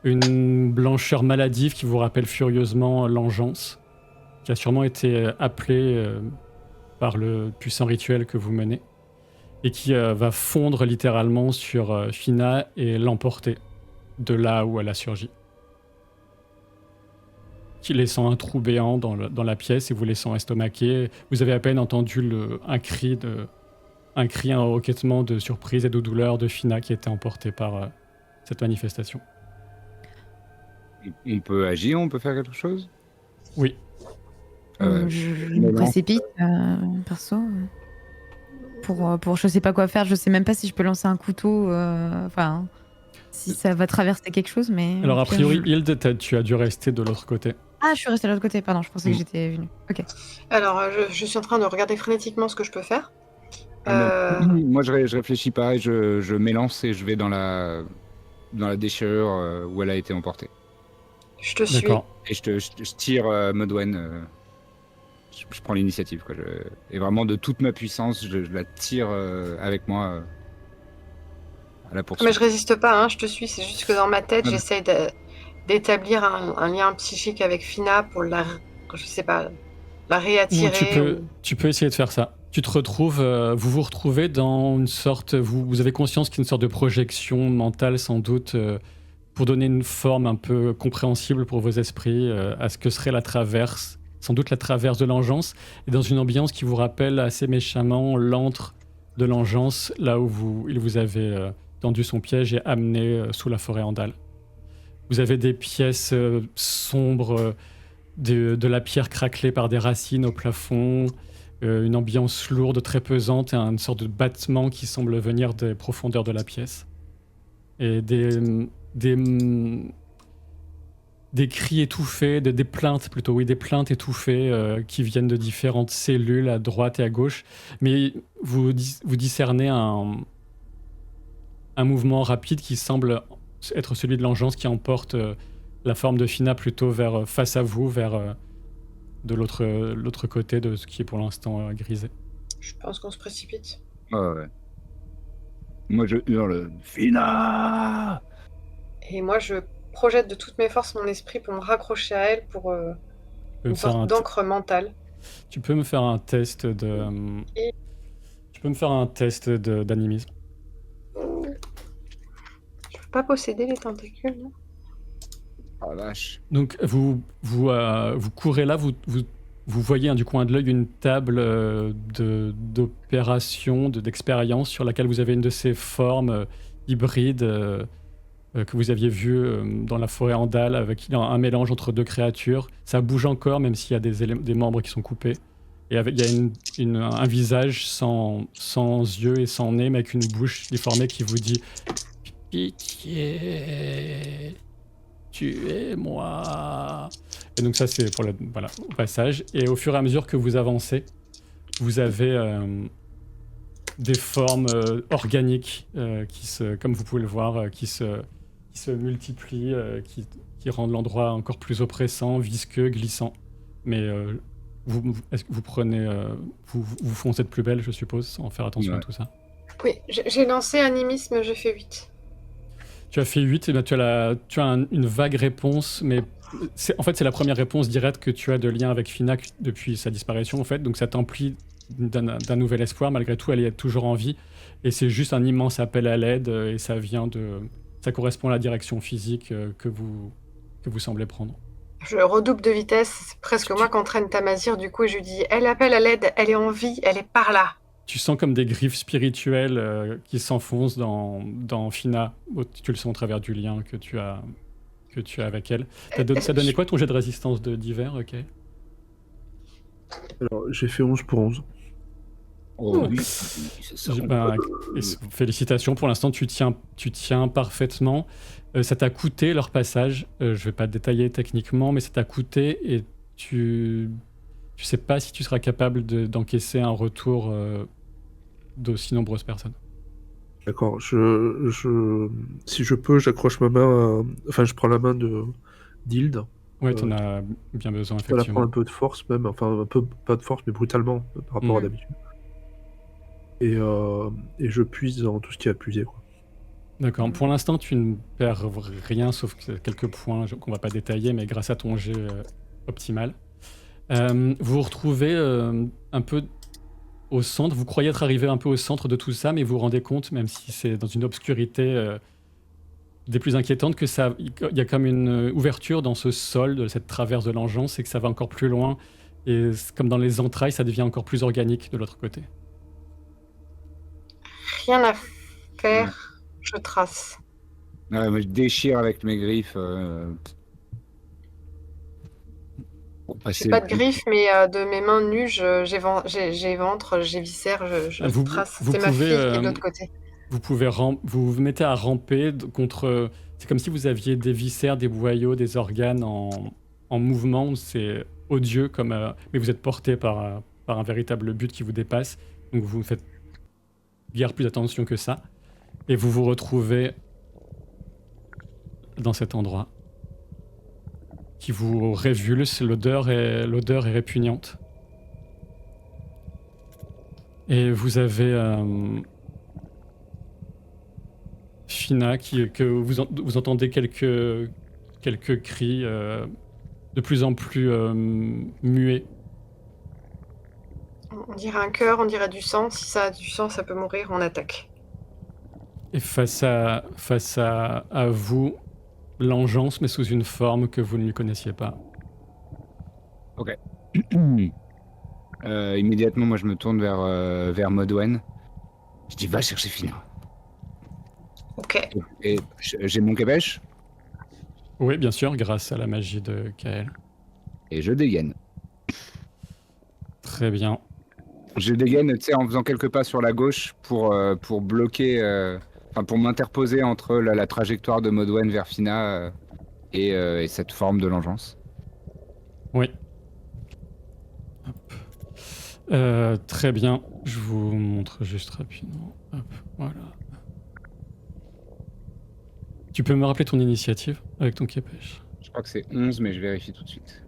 Une blancheur maladive qui vous rappelle furieusement l'engeance, qui a sûrement été appelée par le puissant rituel que vous menez, et qui va fondre littéralement sur Fina et l'emporter de là où elle a surgi. Qui laissant un trou béant dans la pièce et vous laissant estomaquer. Vous avez à peine entendu un cri, un hoquetement de surprise et de douleur de Fina qui était emporté par cette manifestation. On peut agir, on peut faire quelque chose? Oui. Je me précipite, perso. Pour je sais pas quoi faire, je sais même pas si je peux lancer un couteau, enfin, si ça va traverser quelque chose, mais... Alors a priori, Hild, tu as dû rester de l'autre côté. Ah, je suis restée de l'autre côté, pardon, je pensais que j'étais venue. Ok. Alors, je suis en train de regarder frénétiquement ce que je peux faire. Moi, je réfléchis pas et je m'élance et je vais dans la déchirure où elle a été emportée. Je te suis. D'accord. Et je tire Modwen. Je prends l'initiative, quoi. Et vraiment, de toute ma puissance, je la tire avec moi à la poursuite. Mais je résiste pas, hein, je te suis. C'est juste que dans ma tête, j'essaye d'établir un lien psychique avec Fina pour la réattirer. Tu peux essayer de faire ça. Tu te retrouves, vous vous retrouvez dans une sorte, vous avez conscience qu'il y a une sorte de projection mentale sans doute pour donner une forme un peu compréhensible pour vos esprits à ce que serait la traverse, sans doute la traverse de l'engeance, et dans une ambiance qui vous rappelle assez méchamment l'antre de l'engeance, là où il vous avait tendu son piège et amené sous la forêt Andal. Vous avez des pièces sombres, de la pierre craquelée par des racines au plafond, une ambiance lourde, très pesante, et une sorte de battement qui semble venir des profondeurs de la pièce. Et des cris étouffés, des plaintes plutôt, oui, des plaintes étouffées qui viennent de différentes cellules à droite et à gauche. Mais vous discernez un mouvement rapide qui semble être celui de l'engeance qui emporte la forme de Fina plutôt vers face à vous, vers de l'autre côté de ce qui est pour l'instant grisé. Je pense qu'on se précipite. Ouais. Moi, je hurle Fina. Et moi, je projette de toutes mes forces mon esprit pour me raccrocher à elle pour une sorte d'encre mentale. Tu peux me faire un test de... Tu peux me faire un test d'animisme. Je peux pas posséder les tentacules, non? Oh la vache. Donc vous courez là, vous voyez du coin de l'œil une table d'opération, d'expérience sur laquelle vous avez une de ces formes hybrides que vous aviez vues dans la forêt Andal avec un mélange entre deux créatures. Ça bouge encore même s'il y a des membres qui sont coupés. Et il y a un visage sans yeux et sans nez mais avec une bouche déformée qui vous dit « Pitié !» Tuez-moi. Et donc ça c'est pour au passage. Et au fur et à mesure que vous avancez, vous avez des formes organiques comme vous pouvez le voir, qui se multiplient, qui rendent l'endroit encore plus oppressant, visqueux, glissant. Mais est-ce que vous prenez, vous foncez de plus belle, je suppose, sans faire attention à tout ça. Oui, j'ai lancé animisme, je fais 8. Tu as fait 8, et bien tu as une vague réponse, mais en fait c'est la première réponse directe que tu as de lien avec Fina depuis sa disparition en fait, donc ça t'emplit d'un nouvel espoir, malgré tout elle est toujours en vie, et c'est juste un immense appel à l'aide, et ça correspond à la direction physique que vous semblez prendre. Je redouble de vitesse, c'est presque moi qu'entraîne Tamazir du coup, et je lui dis, elle appelle à l'aide, elle est en vie, elle est par là. Tu sens comme des griffes spirituelles qui s'enfoncent dans Fina. Tu le sens au travers du lien que tu as avec elle. Ça donnait quoi ton jet de résistance d'hiver, ok? Alors, j'ai fait 11 pour 11. Oh oui, c'est ça. Félicitations, pour l'instant tu tiens parfaitement. Ça t'a coûté leur passage, je vais pas détailler techniquement, mais ça t'a coûté et tu sais pas si tu seras capable d'encaisser un retour d'aussi nombreuses personnes. D'accord, si je peux, j'accroche ma main, enfin je prends la main d'Hild. Ouais, t'en as bien besoin, Je la effectivement. prends un peu de force même, enfin un peu, pas de force, mais brutalement par rapport à d'habitude. Et je puise dans tout ce qui a puisé, quoi. D'accord, pour l'instant tu ne perds rien sauf quelques points qu'on va pas détailler, mais grâce à ton jet optimal. Vous vous retrouvez un peu au centre, vous croyez être arrivé un peu au centre de tout ça, mais vous vous rendez compte, même si c'est dans une obscurité des plus inquiétantes, que il y a comme une ouverture dans ce sol, de cette traverse de l'engeance, et que ça va encore plus loin, et comme dans les entrailles, ça devient encore plus organique de l'autre côté. Rien à faire, je trace. Ouais, moi, je déchire avec mes griffes. J'ai pas de griffes, mais de mes mains nues, j'ai ventre, j'ai viscère, je trace. C'est ma fille qui est de l'autre côté. Vous vous mettez à ramper contre... C'est comme si vous aviez des viscères, des boyaux, des organes en mouvement. C'est odieux, mais vous êtes porté par un véritable but qui vous dépasse. Donc vous ne faites guère plus attention que ça. Et vous vous retrouvez dans cet endroit qui vous révulse. L'odeur est répugnante. Et vous avez Fina que vous entendez quelques cris de plus en plus muets. On dirait un cœur, on dirait du sang. Si ça a du sang, ça peut mourir, on attaque. Et face à vous, l'engeance, mais sous une forme que vous ne lui connaissiez pas. Ok. Immédiatement, moi, je me tourne vers Modwen. Je dis, va chercher Fina. Ok. Et j'ai mon képèche. Oui, bien sûr, grâce à la magie de Kael. Et je dégaine. Très bien. Je dégaine, tu sais, en faisant quelques pas sur la gauche pour bloquer, pour m'interposer entre la trajectoire de Modwen vers Fina et cette forme de l'engeance. Oui. Hop. Très bien. Je vous montre juste rapidement. Hop, voilà. Tu peux me rappeler ton initiative avec ton képèche? Je crois que c'est 11, mais je vérifie tout de suite.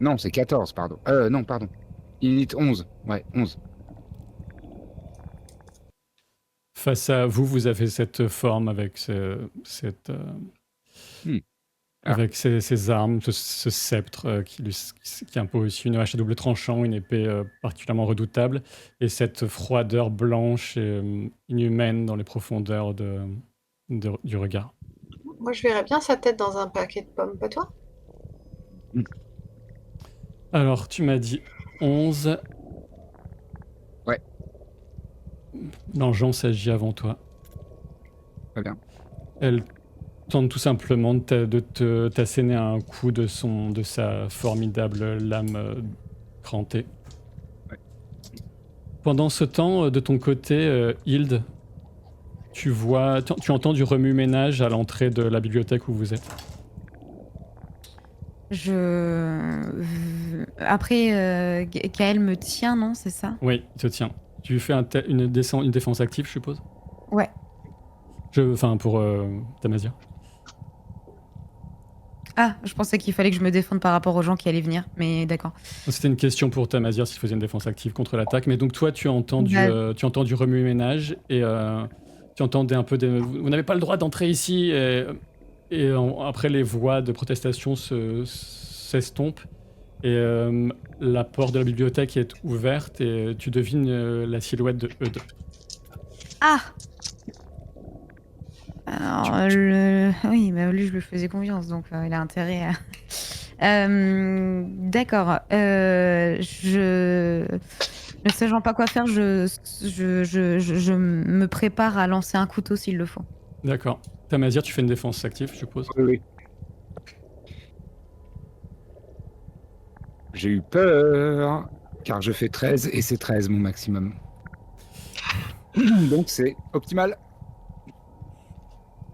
Non, c'est 14, pardon. Non, pardon. Init 11. Ouais, 11. Face à vous, vous avez cette forme avec avec ces armes, ce sceptre qui est un peu aussi une hache à double tranchant, une épée particulièrement redoutable, et cette froideur blanche et inhumaine dans les profondeurs du regard. Moi, je verrais bien sa tête dans un paquet de pommes, pas toi? Alors, tu m'as dit 11. Ouais. L'engeance agit avant toi. Très bien. Elle tente tout simplement de t'asséner un coup de sa formidable lame crantée. Ouais. Pendant ce temps, de ton côté, Hilde, tu entends du remue-ménage à l'entrée de la bibliothèque où vous êtes. Après, Kael me tient, non? C'est ça? Oui, il te tient. Tu fais une défense active, je suppose? Ouais. Enfin, pour Tamazia. Ah, je pensais qu'il fallait que je me défende par rapport aux gens qui allaient venir, mais d'accord. C'était une question pour Tamazia s'il faisait une défense active contre l'attaque. Mais donc toi, tu entends du remue-ménage et tu entends un peu vous n'avez pas le droit d'entrer ici. Après, les voix de protestation s'estompent et la porte de la bibliothèque est ouverte et tu devines la silhouette de Eudes. Ah! Alors, oui, mais lui, je lui faisais confiance, donc il a intérêt à... D'accord. Ne sachant pas quoi faire, je me prépare à lancer un couteau s'il le faut. D'accord. Tamazir, tu fais une défense active, je suppose? Oui. J'ai eu peur, car je fais 13 et c'est 13 mon maximum. Donc c'est optimal.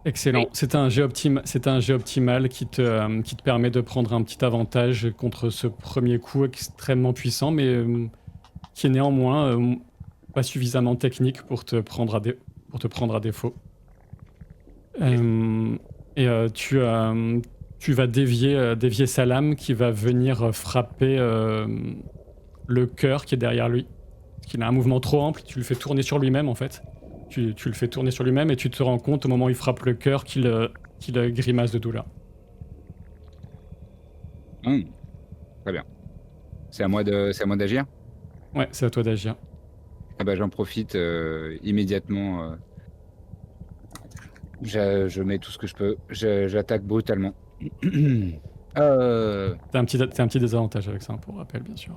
Excellent. C'est un jet optimal qui te permet de prendre un petit avantage contre ce premier coup extrêmement puissant, mais qui est néanmoins pas suffisamment technique pour te prendre à défaut. Tu vas dévier sa lame qui va venir frapper le cœur qui est derrière lui. Parce qu'il a un mouvement trop ample, tu le fais tourner sur lui-même en fait. Tu le fais tourner sur lui-même et tu te rends compte au moment où il frappe le cœur qu'il grimace de douleur. Très bien. C'est à moi d'agir? Ouais, c'est à toi d'agir. Ah bah, j'en profite immédiatement. Je mets tout ce que je peux. J'attaque brutalement. T'as un petit désavantage avec ça, pour rappel, bien sûr.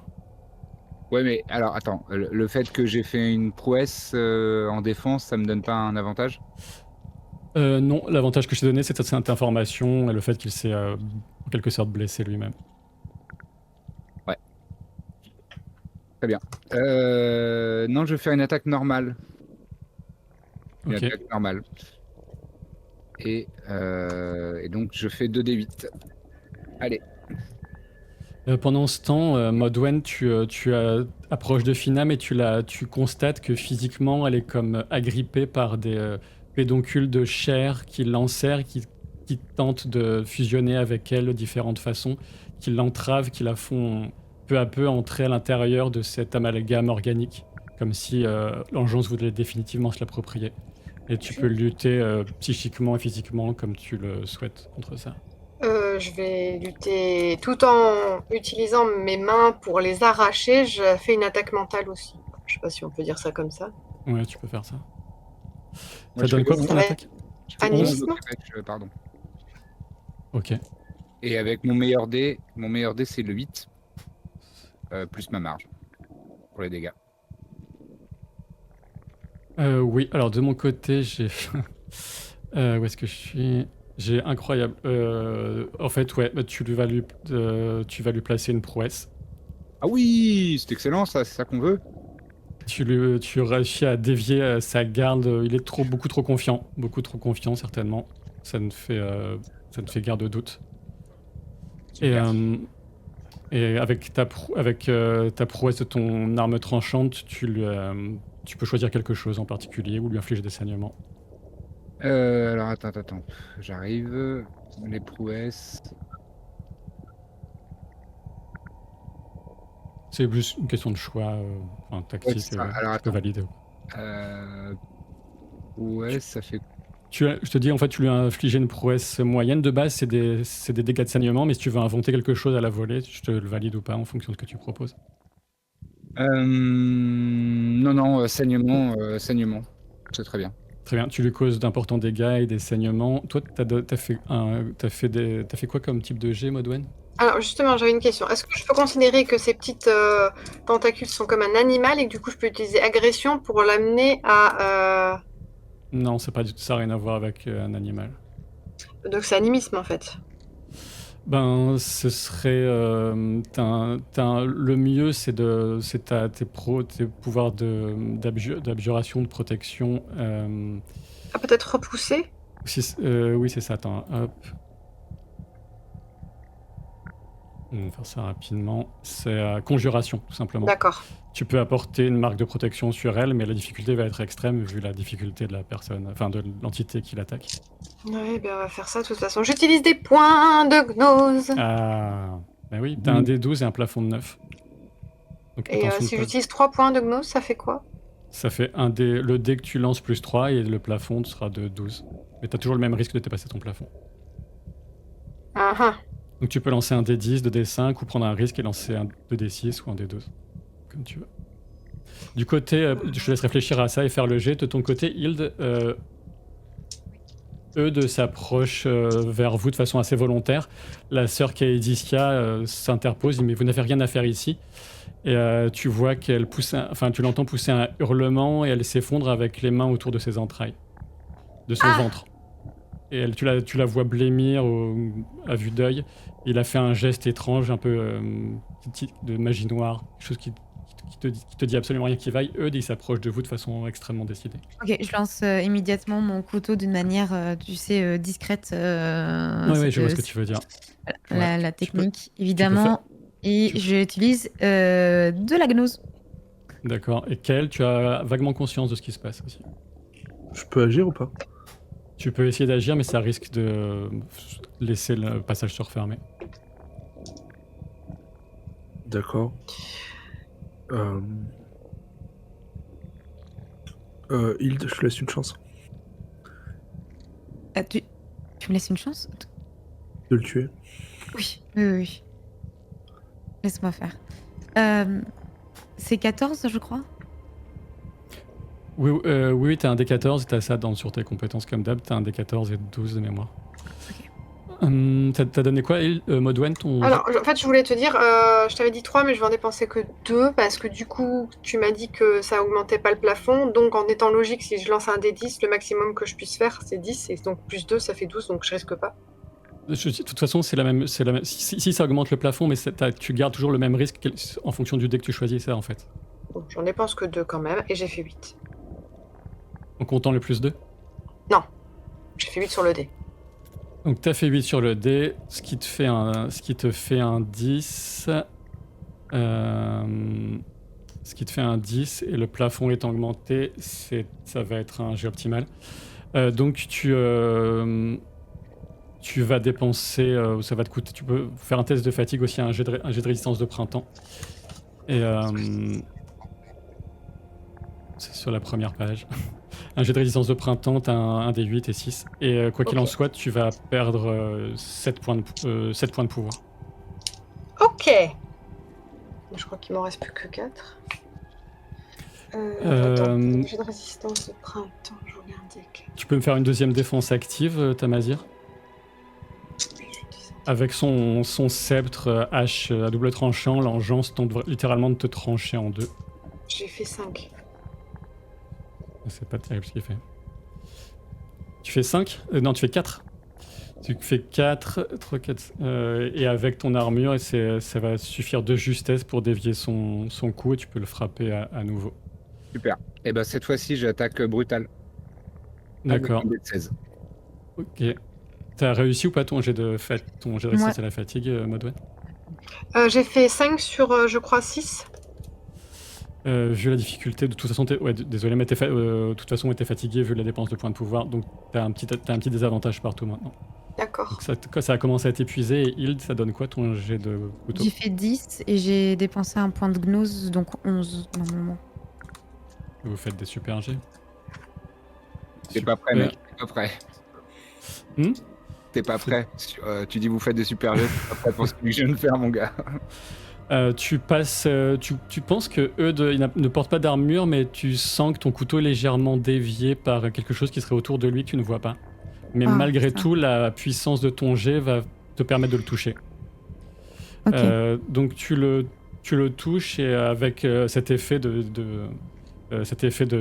Ouais, mais alors attends, le fait que j'ai fait une prouesse en défense, ça me donne pas un avantage? Non, l'avantage que je t'ai donné, c'est cette information et le fait qu'il s'est en quelque sorte blessé lui-même. Ouais. Très bien. Non, je vais faire une attaque normale. Une Ok. attaque normale. Et donc je fais 2d8. Allez. Pendant ce temps, Modwen, tu approches de Finam et tu constates que physiquement, elle est comme agrippée par des pédoncules de chair qui l'enserrent, qui tentent de fusionner avec elle de différentes façons, qui l'entravent, qui la font peu à peu entrer à l'intérieur de cet amalgame organique, comme si l'engeance voulait définitivement se l'approprier. Et tu peux lutter psychiquement et physiquement comme tu le souhaites contre ça. Je vais lutter tout en utilisant mes mains pour les arracher. Je fais une attaque mentale aussi. Je sais pas si on peut dire ça comme ça. Ouais, tu peux faire ça. Moi, Ça donne quoi pour ton Ouais. attaque? Animisme. Pardon. Ok. Et avec mon meilleur dé c'est le 8. Plus ma marge. Pour les dégâts. Oui, alors de mon côté, j'ai... où est-ce que je suis? J'ai incroyable. En fait, ouais, bah, tu vas lui placer une prouesse. Ah oui, c'est excellent, ça, c'est ça qu'on veut. Tu réussis à dévier sa garde. Il est beaucoup trop confiant certainement. Ça ne fait guère de doute. Super. Et avec ta prouesse de ton arme tranchante, tu peux choisir quelque chose en particulier ou lui infliger des saignements. Alors attends. J'arrive. Les prouesses. C'est plus une question de choix tactique, c'est ça. Alors, tu peux attends. valider. Ouais, ça fait. Je te dis, en fait, tu lui as infligé une prouesse moyenne. De base, c'est des dégâts de saignement, mais si tu veux inventer quelque chose à la volée, je te le valide ou pas en fonction de ce que tu proposes. Non, saignement. C'est très bien. Très bien, tu lui causes d'importants dégâts et des saignements. Toi, t'as fait quoi comme type de jet, Modwen? Alors justement, j'avais une question. Est-ce que je peux considérer que ces petites tentacules sont comme un animal et que du coup je peux utiliser agression pour l'amener à... Non, c'est pas du tout ça, rien à voir avec un animal. Donc c'est animisme en fait. Ben, ce serait... le mieux, c'est tes pouvoirs d'abjuration, de protection. Ah, peut-être repousser? Oui, c'est ça. Attends, hop. On va faire ça rapidement. C'est conjuration, tout simplement. D'accord. Tu peux apporter une marque de protection sur elle, mais la difficulté va être extrême vu la difficulté de la personne, enfin de l'entité qui l'attaque. Oui, ben on va faire ça de toute façon. J'utilise des points de gnose. Ah, ben oui, t'as un D12 et un plafond de 9. Donc, Et attention, si j'utilise 3 points de gnose, ça fait quoi? ça fait le dé que tu lances plus 3 et le plafond sera de 12. Mais t'as toujours le même risque de dépasser ton plafond. Ah ah. Donc tu peux lancer un D10, 2D5 ou prendre un risque et lancer un 2D6 ou un D12. Comme tu veux. Du côté, je te laisse réfléchir à ça et faire le jet. De ton côté, Hilde, Eudes s'approche vers vous de façon assez volontaire. La sœur Kaedicia s'interpose, dit mais vous n'avez rien à faire ici. Et tu vois qu'elle pousse, tu l'entends pousser un hurlement et elle s'effondre avec les mains autour de ses entrailles, de son ventre. Et tu la vois blêmir à vue d'œil. Il a fait un geste étrange, un peu de magie noire, quelque chose qui te dit absolument rien qui vaille. Eudes, il s'approche de vous de façon extrêmement décidée. Ok, je lance immédiatement mon couteau d'une manière, tu sais, discrète. Oui, je vois ce que tu veux dire. La technique, évidemment. Et j'utilise de la gnose. D'accord. Et Kael, tu as vaguement conscience de ce qui se passe aussi. Je peux agir ou pas? Tu peux essayer d'agir, mais ça risque de laisser le passage se refermer. D'accord. Hilde, je te laisse une chance Tu me laisses une chance? de le tuer. Oui. Laisse-moi faire. C'est 14, je crois. Oui, t'as un D14 et t'as ça sur tes compétences comme d'hab. T'as un D14 et 12 de mémoire. T'as donné quoi, Modwen, Alors, en fait, je voulais te dire, je t'avais dit 3, mais je vais en dépenser que 2, parce que du coup, tu m'as dit que ça augmentait pas le plafond, donc en étant logique, si je lance un D10, le maximum que je puisse faire, c'est 10, et donc plus 2, ça fait 12, donc je risque pas. De toute façon, c'est la même. Si ça augmente le plafond, mais tu gardes toujours le même risque en fonction du dé que tu choisis, ça, en fait. Bon, j'en dépense que 2 quand même, et j'ai fait 8. En comptant le plus 2? Non, j'ai fait 8 sur le dé. Donc t'as fait 8 sur le dé, ce qui te fait un 10. Ce qui te fait un 10 et le plafond est augmenté, ça va être un jet optimal. Donc tu vas dépenser, ça va te coûter, tu peux faire un test de fatigue aussi, un jet de résistance de printemps. Et c'est sur la première page. Un jet de résistance de printemps, t'as un des 8 et 6. Et quoi qu'il en soit, tu vas perdre 7 points de pouvoir. Ok. Je crois qu'il m'en reste plus que 4. Attends, j'ai de résistance de printemps, je regardais. Tu peux me faire une deuxième défense active, Tamazir? Avec son sceptre hache à double tranchant, l'engeance tente littéralement de te trancher en deux. J'ai fait 5. C'est pas terrible ce qu'il fait. Tu fais 5 Non, tu fais 4. Tu fais 4, 3, 4 et avec ton armure, ça va suffire de justesse pour dévier son coup et tu peux le frapper à nouveau. Super. Et ben cette fois-ci, j'attaque brutal. D'accord. Avec un dé de 16. Ok. T'as réussi ou pas ton jet de résistance Ouais. à la fatigue, Modwen? J'ai fait 5 sur, je crois, 6. Vu la difficulté, de toute façon, désolé, mais de toute façon, t'es fatigué vu la dépense de points de pouvoir, donc t'as un petit désavantage partout maintenant. D'accord. Donc quand ça a commencé à être épuisé, et Hild, ça donne quoi ton jet de couteau? J'ai fait 10 et j'ai dépensé un point de gnose, donc 11 normalement. Vous faites des super jets. T'es pas prêt, mec. T'es pas prêt. T'es pas prêt. Tu dis vous faites des super jeux, t'es pas prêt pour ce que je viens de faire, mon gars. Tu passes, tu penses que Eudes ne porte pas d'armure, mais tu sens que ton couteau est légèrement dévié par quelque chose qui serait autour de lui que tu ne vois pas. Mais Ah, malgré putain. tout, la puissance de ton jet va te permettre de le toucher. Ok. Donc tu le touches et avec cet effet de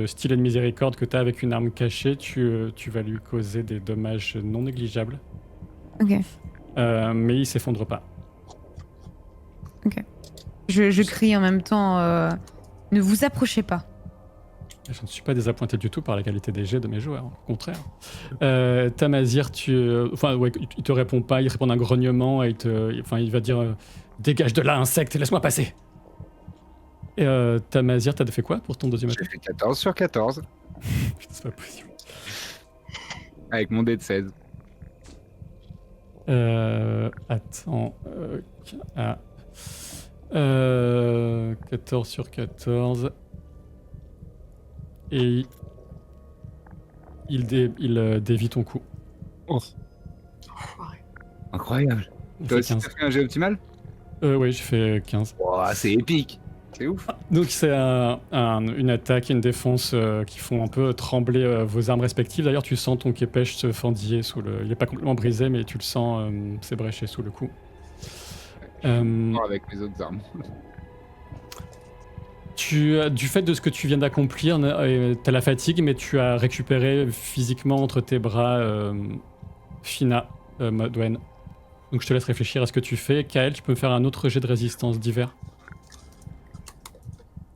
style et de miséricorde que tu as avec une arme cachée, tu vas lui causer des dommages non négligeables. Ok. Mais il s'effondre pas. Je crie en même temps. Ne vous approchez pas. Je ne suis pas désappointé du tout par la qualité des jets de mes joueurs, au contraire. Tamazir, il te répond pas, il répond d'un grognement et il va dire dégage de là, insecte, et laisse-moi passer. Et Tamazir, t'as fait quoi pour ton deuxième J'ai attaque? fait 14 sur 14 Putain, c'est pas possible. avec mon dé de 16. Attends. 14 sur 14. Et il dévie ton coup. Enfoiré. Incroyable. Il Toi fait aussi, 15. t'as fait un jet optimal? Oui, j'ai fait 15. Ouah, c'est épique. C'est ouf. Donc c'est une attaque et une défense qui font un peu trembler vos armes respectives. D'ailleurs, tu sens ton képèche se fendiller sous le... Il n'est pas complètement brisé, mais tu le sens s'ébrécher sous le coup. Avec mes autres armes. Du fait de ce que tu viens d'accomplir, t'as la fatigue, mais tu as récupéré physiquement entre tes bras Fina, Modwen. Donc je te laisse réfléchir à ce que tu fais. Kael, tu peux me faire un autre jet de résistance d'hiver.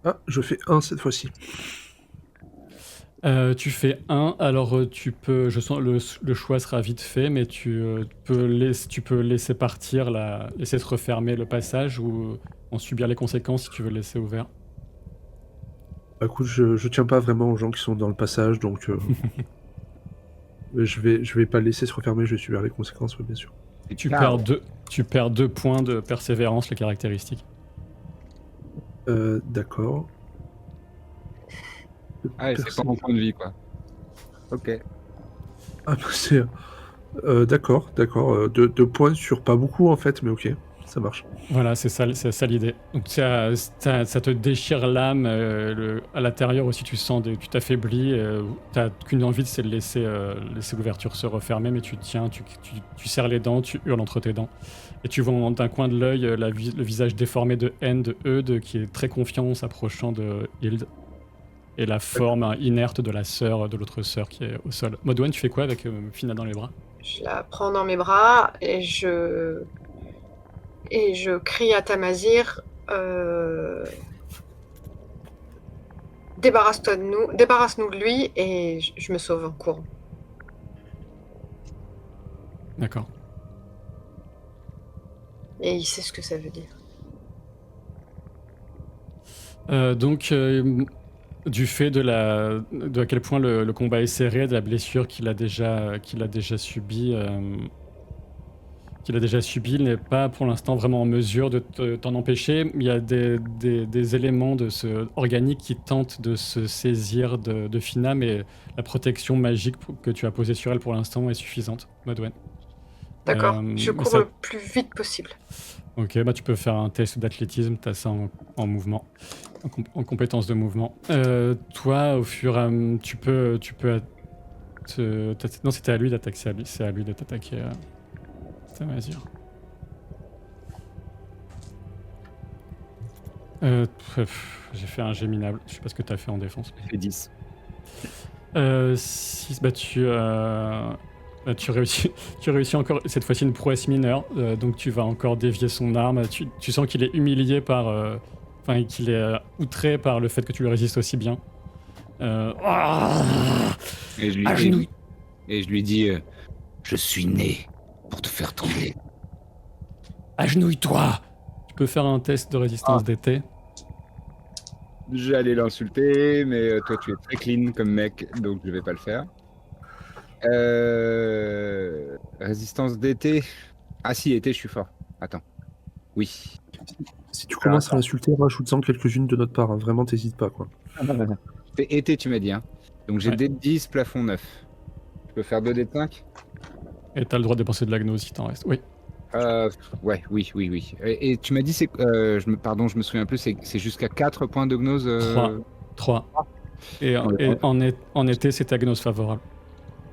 Ah, je fais 1 cette fois-ci. Tu fais 1, alors tu peux, je sens le choix sera vite fait, mais tu peux laisser partir, laisser se refermer le passage ou en subir les conséquences si tu veux le laisser ouvert. Bah, écoute, je tiens pas vraiment aux gens qui sont dans le passage, donc je vais pas le laisser se refermer, je vais subir les conséquences, oui, bien sûr. Tu perds 2 points de persévérance, les caractéristiques. D'accord. Ah, c'est pas mon point de vie, quoi. Ok. Ah, bah, c'est... d'accord. 2 points sur pas beaucoup, en fait, mais ok, ça marche. Voilà, c'est ça l'idée. Donc ça te déchire l'âme, à l'intérieur aussi tu sens, tu t'affaiblis, t'as qu'une envie, c'est de laisser l'ouverture se refermer, mais tu tiens, tu serres les dents, tu hurles entre tes dents. Et tu vois d'un coin de l'œil le visage déformé de haine de Eudes qui est très confiant en s'approchant de Hild. Et la forme inerte de la sœur, de l'autre sœur qui est au sol. Modwen, tu fais quoi avec Fina dans les bras? Je la prends dans mes bras et je crie à Tamazir, débarrasse-nous de lui, et je me sauve en courant. D'accord. Et il sait ce que ça veut dire. Donc, du fait de à quel point le combat est serré, de la blessure qu'il a déjà subie, il n'est pas pour l'instant vraiment en mesure de t'en empêcher. Il y a des éléments organiques qui tentent de se saisir de Fina, mais la protection magique que tu as posée sur elle pour l'instant est suffisante, Modwen. D'accord, je mais cours ça- le plus vite possible. Ok, bah tu peux faire un test d'athlétisme, t'as ça en mouvement, en compétence de mouvement. Toi, au fur et à mesure, non, c'était à lui d'attaquer, c'est à lui de t'attaquer. Tamazir. J'ai fait un jet minable, je sais pas ce que t'as fait en défense. J'ai fait 10. 6, bah tu réussis encore, cette fois-ci une prouesse mineure, donc tu vas encore dévier son arme. Tu sens qu'il est humilié qu'il est outré par le fait que tu lui résistes aussi bien. Et je lui dis, Je suis né pour te faire tomber. Agenouille-toi. Tu peux faire un test de résistance d'été. J'allais l'insulter, mais toi tu es très clean comme mec, donc je vais pas le faire. Résistance d'été. Ah si, été, je suis fort. Attends. Oui. Si tu commences à l'insulter, rajoute-en quelques-unes de notre part. Hein. Vraiment, t'hésites pas, quoi. C'est été, tu m'as dit. Hein. Donc j'ai Ouais. dé de 10, plafond 9. Je peux faire 2 dés de 5 Et t'as le droit de dépenser de la gnose si t'en restes. Oui. Ouais, oui. Et tu m'as dit, pardon, je me souviens plus, c'est jusqu'à 4 points de gnose 3. Et Ouais. en été, c'est ta gnose favorable.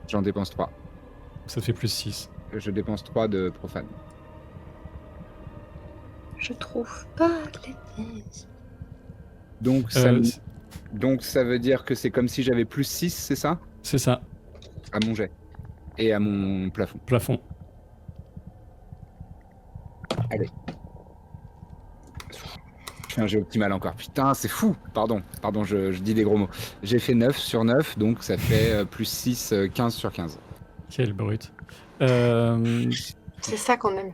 J'en dépense 3. Ça te fait plus 6. Je dépense 3 de profane. Je trouve pas les 10. Donc ça veut dire que c'est comme si j'avais plus 6, c'est ça? C'est ça, À mon jet. Et à mon plafond. plafond. Allez. Je fais un jet optimal encore. Putain, c'est fou. Pardon, je dis des gros mots. J'ai fait 9 sur 9, donc ça fait plus 6, 15 sur 15. Quel brut. Euh, C'est ça qu'on aime.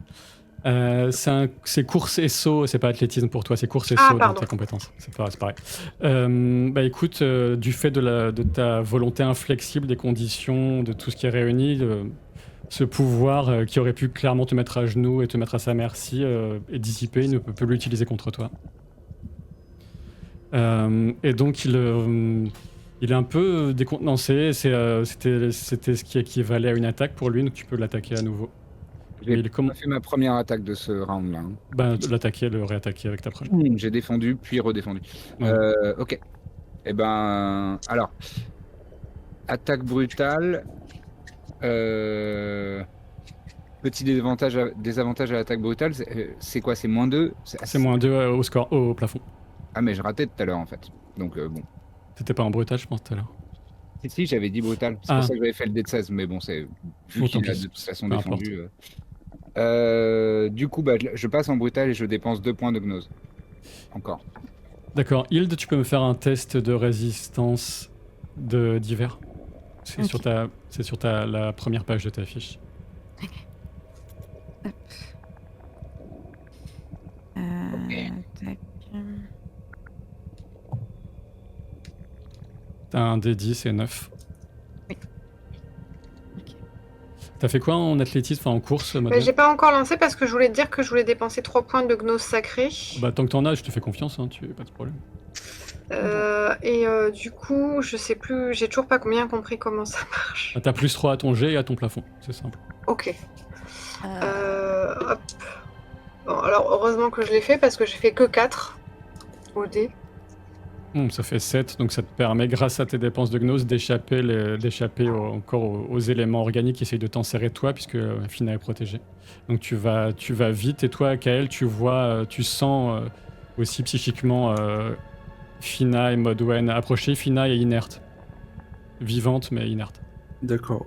c'est course et saut, c'est pas athlétisme pour toi, c'est course et Ah, saut dans pardon. tes compétences. C'est pareil. Bah écoute, du fait de ta volonté inflexible des conditions, de tout ce qui est réuni, ce pouvoir qui aurait pu clairement te mettre à genoux et te mettre à sa merci est dissipé, il ne peut plus l'utiliser contre toi. Et donc il est un peu décontenancé, c'était ce qui équivalait à une attaque pour lui, donc tu peux l'attaquer à nouveau. J'ai Mais pas fait ma première attaque de ce round-là. Hein. Bah, l'attaquer, le réattaquer avec ta première. J'ai défendu, puis redéfendu. Ouais. Ok. Eh ben, alors, attaque brutale. Petit désavantage à l'attaque brutale, c'est quoi? C'est -2? C'est -2 au score, au plafond. Ah, mais je ratais tout à l'heure en fait. Donc bon. C'était pas en brutal, je pense, tout à l'heure. Si, j'avais dit brutal. C'est pour ça que j'avais fait le dé de 16. Mais bon, c'est vu Bon, qu'il tant a pis. de toute façon Peu défendu. Du coup, bah, je passe en brutal et je dépense 2 points de gnose. Encore. D'accord. Hilde, tu peux me faire un test de résistance d'hiver. C'est Ok. sur la première page de ta fiche. Hop. Tac. T'as un D10 et 9. Oui. Ok. T'as fait quoi en athlétisme, enfin en course, Bah, Madeleine? j'ai pas encore lancé parce que je voulais te dire que je voulais dépenser 3 points de gnose sacrée. Bah, tant que t'en as, je te fais confiance, hein, pas de problème. Du coup, je sais plus, j'ai toujours pas bien compris comment ça marche. Bah, t'as plus 3 à ton jet et à ton plafond, c'est simple. Ok. Hop. Bon, alors heureusement que je l'ai fait parce que j'ai fait que 4 au dé. Ça fait 7, donc ça te permet, grâce à tes dépenses de gnose, d'échapper encore aux éléments organiques qui essayent de t'enserrer toi, puisque Fina est protégée. Donc tu vas vite, et toi, Kael, tu sens aussi psychiquement Fina et Modwen approcher. Fina est inerte. Vivante, mais inerte. D'accord.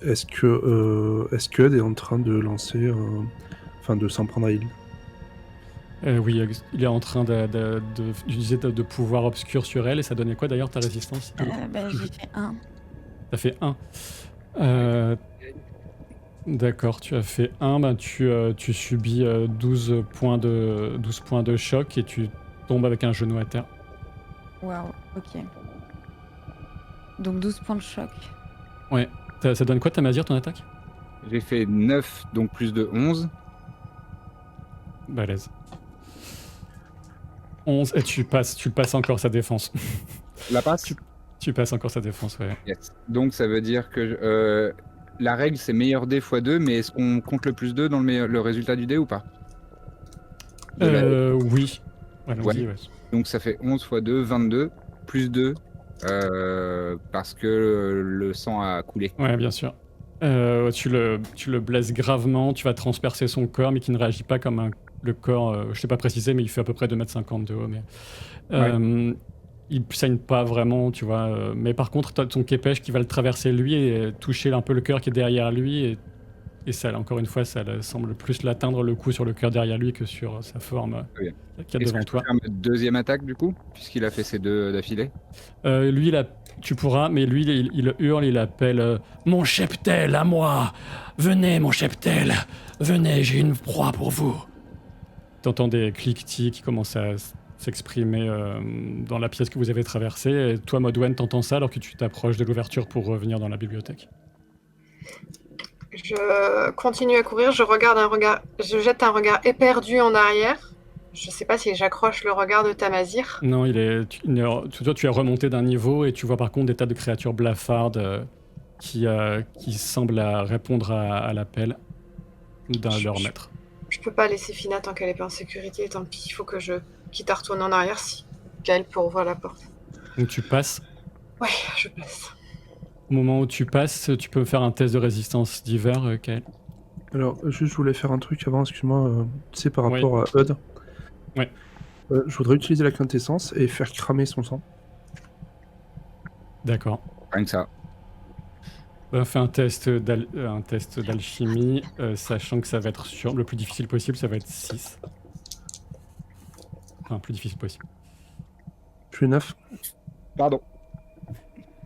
Est-ce que Ed est en train de lancer enfin de s'en prendre à Hill? Oui, il est en train d'utiliser de pouvoirs obscurs sur elle, et ça donnait quoi d'ailleurs ta résistance? J'ai fait 1. T'as fait 1. D'accord, tu as fait 1, bah tu subis 12 points de choc et tu tombes avec un genou à terre. Waouh, ok. Donc 12 points de choc. Ouais. Ça donne quoi ta Mazir, ton attaque? J'ai fait 9, donc plus de 11. Balèze. 11, et tu passes encore sa défense. La passe? Tu passes encore sa défense, ouais. Yes. Donc ça veut dire que la règle c'est meilleur dé x 2, mais est-ce qu'on compte le plus 2 dans le résultat du dé ou pas? Oui. Allons-y, ouais. Donc ça fait 11 x 2, 22, plus 2, parce que le sang a coulé. Ouais, bien sûr. Tu le blesses gravement, tu vas transpercer son corps, mais qui ne réagit pas comme le corps, je sais pas préciser, mais il fait à peu près 2,50 m de haut. Mais, il saigne pas vraiment, tu vois. Mais par contre, tu as ton képèche qui va le traverser lui et toucher un peu le cœur qui est derrière lui. Et ça, encore une fois, ça semble plus l'atteindre le coup sur le cœur derrière lui que sur sa forme qu'il y a Est-ce devant que je peux toi. faire ma deuxième attaque du coup, puisqu'il a fait ses 2 d'affilée? Lui, tu pourras, mais lui, il hurle, il appelle mon cheptel à moi. Venez, mon cheptel. Venez, j'ai une proie pour vous. T'entends des cliquetis qui commencent à s'exprimer dans la pièce que vous avez traversée. Et toi, Modwen, t'entends ça alors que tu t'approches de l'ouverture pour revenir dans la bibliothèque. Je continue à courir, je jette un regard éperdu en arrière. Je sais pas si j'accroche le regard de Tamazir. Non, toi, tu es remonté d'un niveau et tu vois par contre des tas de créatures blafardes qui semblent répondre à l'appel d'un de leurs maîtres. Je peux pas laisser Fina tant qu'elle est pas en sécurité, tant pis, il faut que je quitte à retourner en arrière si Gaël peut ouvrir la porte. Donc tu passes. Ouais, je passe. Au moment où tu passes, tu peux faire un test de résistance d'hiver, Kael. Alors, juste, je voulais faire un truc avant, excuse-moi, tu sais, par rapport à Eud. Ouais. Je voudrais utiliser la quintessence et faire cramer son sang. D'accord. Rien que ça. Fais un test d'alchimie, sachant que ça va être le plus difficile possible, ça va être 6. Enfin, plus difficile possible. Je fais 9. Pardon.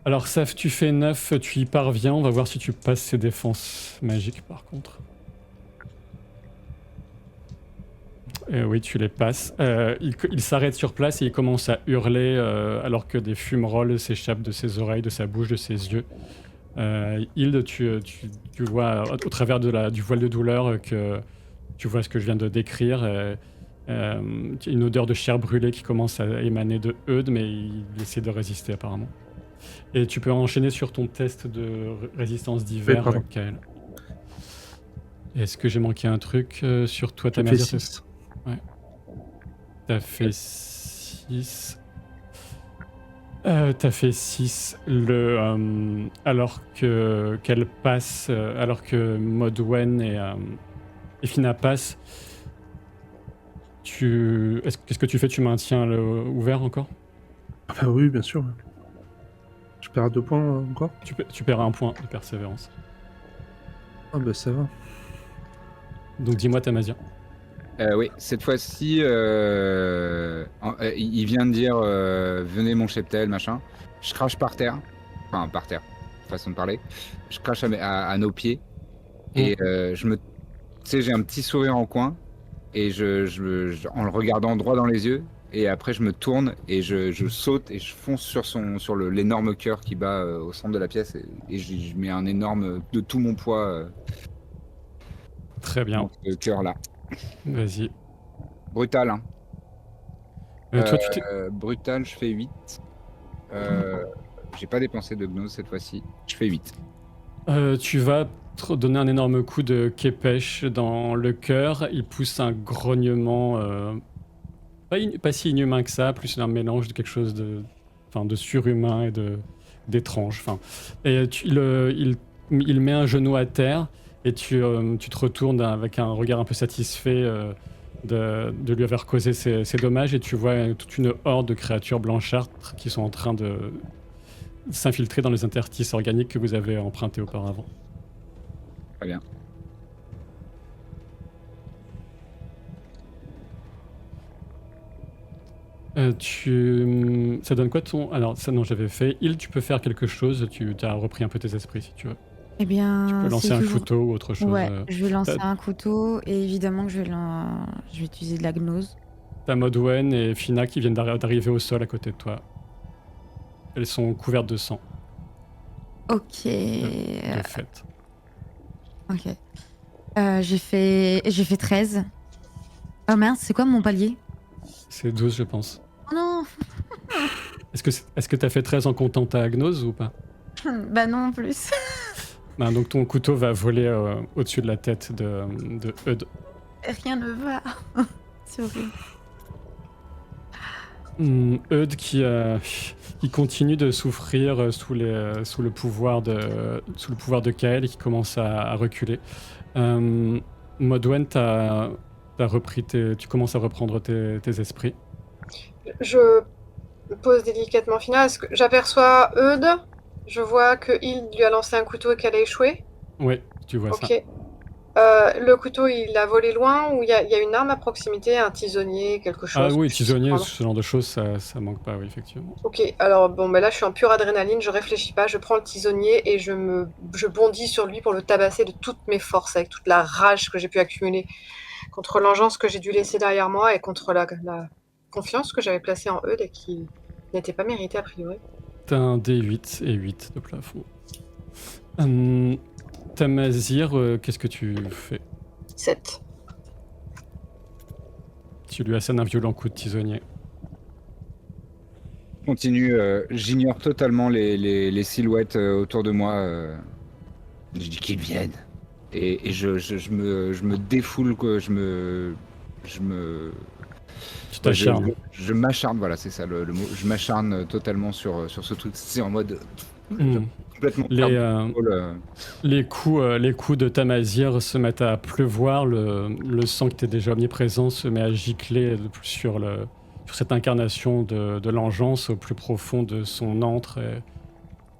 Alors, Saf, tu fais 9, tu y parviens. On va voir si tu passes ces défenses magiques, par contre. Oui, tu les passes. Il s'arrête sur place et il commence à hurler alors que des fumerolles s'échappent de ses oreilles, de sa bouche, de ses yeux. Hilde, tu vois au travers du voile de douleur que tu vois ce que je viens de décrire. Une odeur de chair brûlée qui commence à émaner de Eud, mais il essaie de résister apparemment. Et tu peux enchaîner sur ton test de résistance d'hiver, Kael. Est-ce que j'ai manqué un truc sur toi, Tamazir? J'ai fait 6. Ouais. T'as fait 6. T'as fait 6 alors qu'elle passe, alors que Modwen et Fina passent. Qu'est-ce que tu fais? Tu maintiens ouvert encore? Ah bah oui, bien sûr. Je perds 2 points encore. Tu perds 1 point de persévérance. Ah bah ça va. Donc dis-moi, Tamazir. Oui, cette fois-ci, il vient de dire venez mon cheptel, machin. Je crache par terre. Enfin, par terre, façon de parler. Je crache à nos pieds. Et tu sais, j'ai un petit sourire en coin. Et en le regardant droit dans les yeux. Et après, je me tourne et je saute et je fonce sur l'énorme cœur qui bat au centre de la pièce. Et je mets un énorme, de tout mon poids. Très bien. Dans ce cœur-là. Vas-y. Brutal, hein. Toi, brutal, je fais 8. J'ai pas dépensé de gnose cette fois-ci. Je fais 8. Tu vas te donner un énorme coup de képèche dans le cœur. Il pousse un grognement pas si inhumain que ça, plus un mélange de quelque chose de surhumain et d'étrange. Et il met un genou à terre et tu te retournes avec un regard un peu satisfait de lui avoir causé ces dommages, et tu vois toute une horde de créatures blanchâtres qui sont en train de s'infiltrer dans les interstices organiques que vous avez empruntés auparavant. Très bien. Ça donne quoi ton... Alors, ça non, j'avais fait. Tu peux faire quelque chose, tu as repris un peu tes esprits si tu veux. Eh bien, tu peux lancer un couteau ou autre chose. Ouais, je vais lancer un couteau et évidemment que je vais utiliser de la gnose. T'as Modwen et Fina qui viennent d'arriver au sol à côté de toi. Elles sont couvertes de sang. Ok. De fait. Ok. J'ai fait 13. Oh mince, c'est quoi mon palier? C'est 12, je pense. Oh non. Est-ce que t'as fait 13 en comptant ta gnose ou pas? Bah non, en plus. Donc ton couteau va voler au-dessus de la tête de Eud. Rien ne va. C'est horrible. Eud qui continue de souffrir sous le pouvoir de Kael et qui commence à reculer. Modwen, tu commences à reprendre tes esprits. Je pose délicatement Fina. Est-ce que j'aperçois Eud? Je vois que Hilde lui a lancé un couteau et qu'elle a échoué. Ouais, tu vois ça. Ok. Le couteau, il a volé loin ou il y a une arme à proximité, un tisonnier, quelque Ah chose oui, que je puisse tisonnier, prendre? ce genre de choses, ça manque pas, oui, effectivement. Ok, alors bon, là je suis en pure adrénaline, je réfléchis pas, je prends le tisonnier et je bondis sur lui pour le tabasser de toutes mes forces, avec toute la rage que j'ai pu accumuler contre l'engeance que j'ai dû laisser derrière moi et contre la confiance que j'avais placée en eux et qui n'était pas méritée a priori. T'as un D8 et 8 de plafond. Tamazir, qu'est-ce que tu fais? 7. Tu lui assènes un violent coup de tisonnier. Continue, j'ignore totalement les silhouettes autour de moi. Je dis qu'ils viennent. Et je me défoule, quoi, je me... Tu Ouais, t'acharnes. je m'acharne, voilà, c'est ça le mot. Je m'acharne totalement sur ce truc. C'est en mode complètement Les coups de Tamazir se mettent à pleuvoir, le sang qui était déjà omniprésent se met à gicler sur cette incarnation de l'engeance au plus profond de son antre,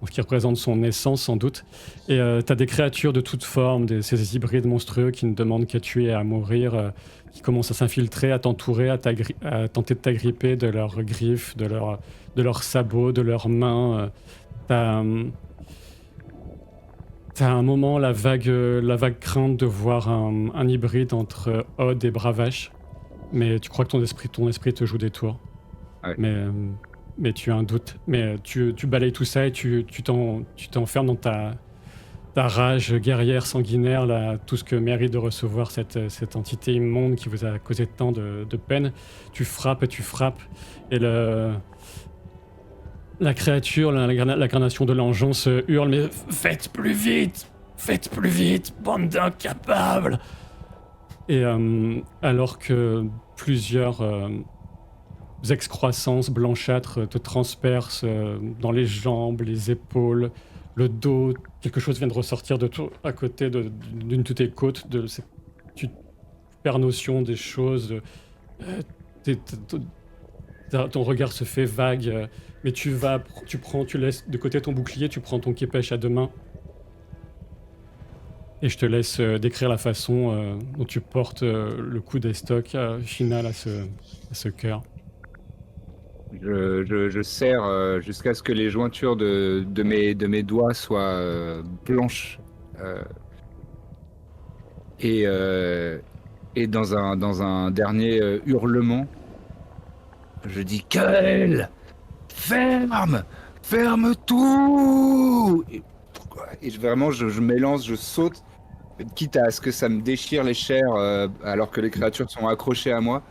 ce qui représente son essence sans doute. Et t'as des créatures de toutes formes, ces hybrides monstrueux qui ne demandent qu'à tuer et à mourir, qui commencent à s'infiltrer, à t'entourer, à tenter de t'agripper de leurs griffes, de leurs sabots, de leurs mains. T'as un moment la vague crainte de voir un hybride entre Odd et Bravache, mais tu crois que ton esprit te joue des tours. Ouais. Mais tu as un doute. Mais tu balayes tout ça et tu t'enfermes dans ta rage guerrière sanguinaire, là, tout ce que mérite de recevoir cette entité immonde qui vous a causé tant de peine. Tu frappes et tu frappes, et la créature, l'incarnation de l'engeance hurle, mais faites plus vite, bande d'incapables. Et alors que plusieurs excroissances blanchâtres te transpercent dans les jambes, les épaules, le dos, quelque chose vient de ressortir de tout, à côté d'une de tes côtes, tu perds notion des choses, ton regard se fait vague, mais tu laisses de côté ton bouclier, tu prends ton képèche à deux mains, et je te laisse décrire la façon dont tu portes le coup d'estoc final à ce cœur. Je serre jusqu'à ce que les jointures de mes doigts soient blanches. Et dans un dernier hurlement, je dis Kael, ferme tout. Et vraiment, je m'élance, je saute, quitte à ce que ça me déchire les chairs alors que les créatures sont accrochées à moi.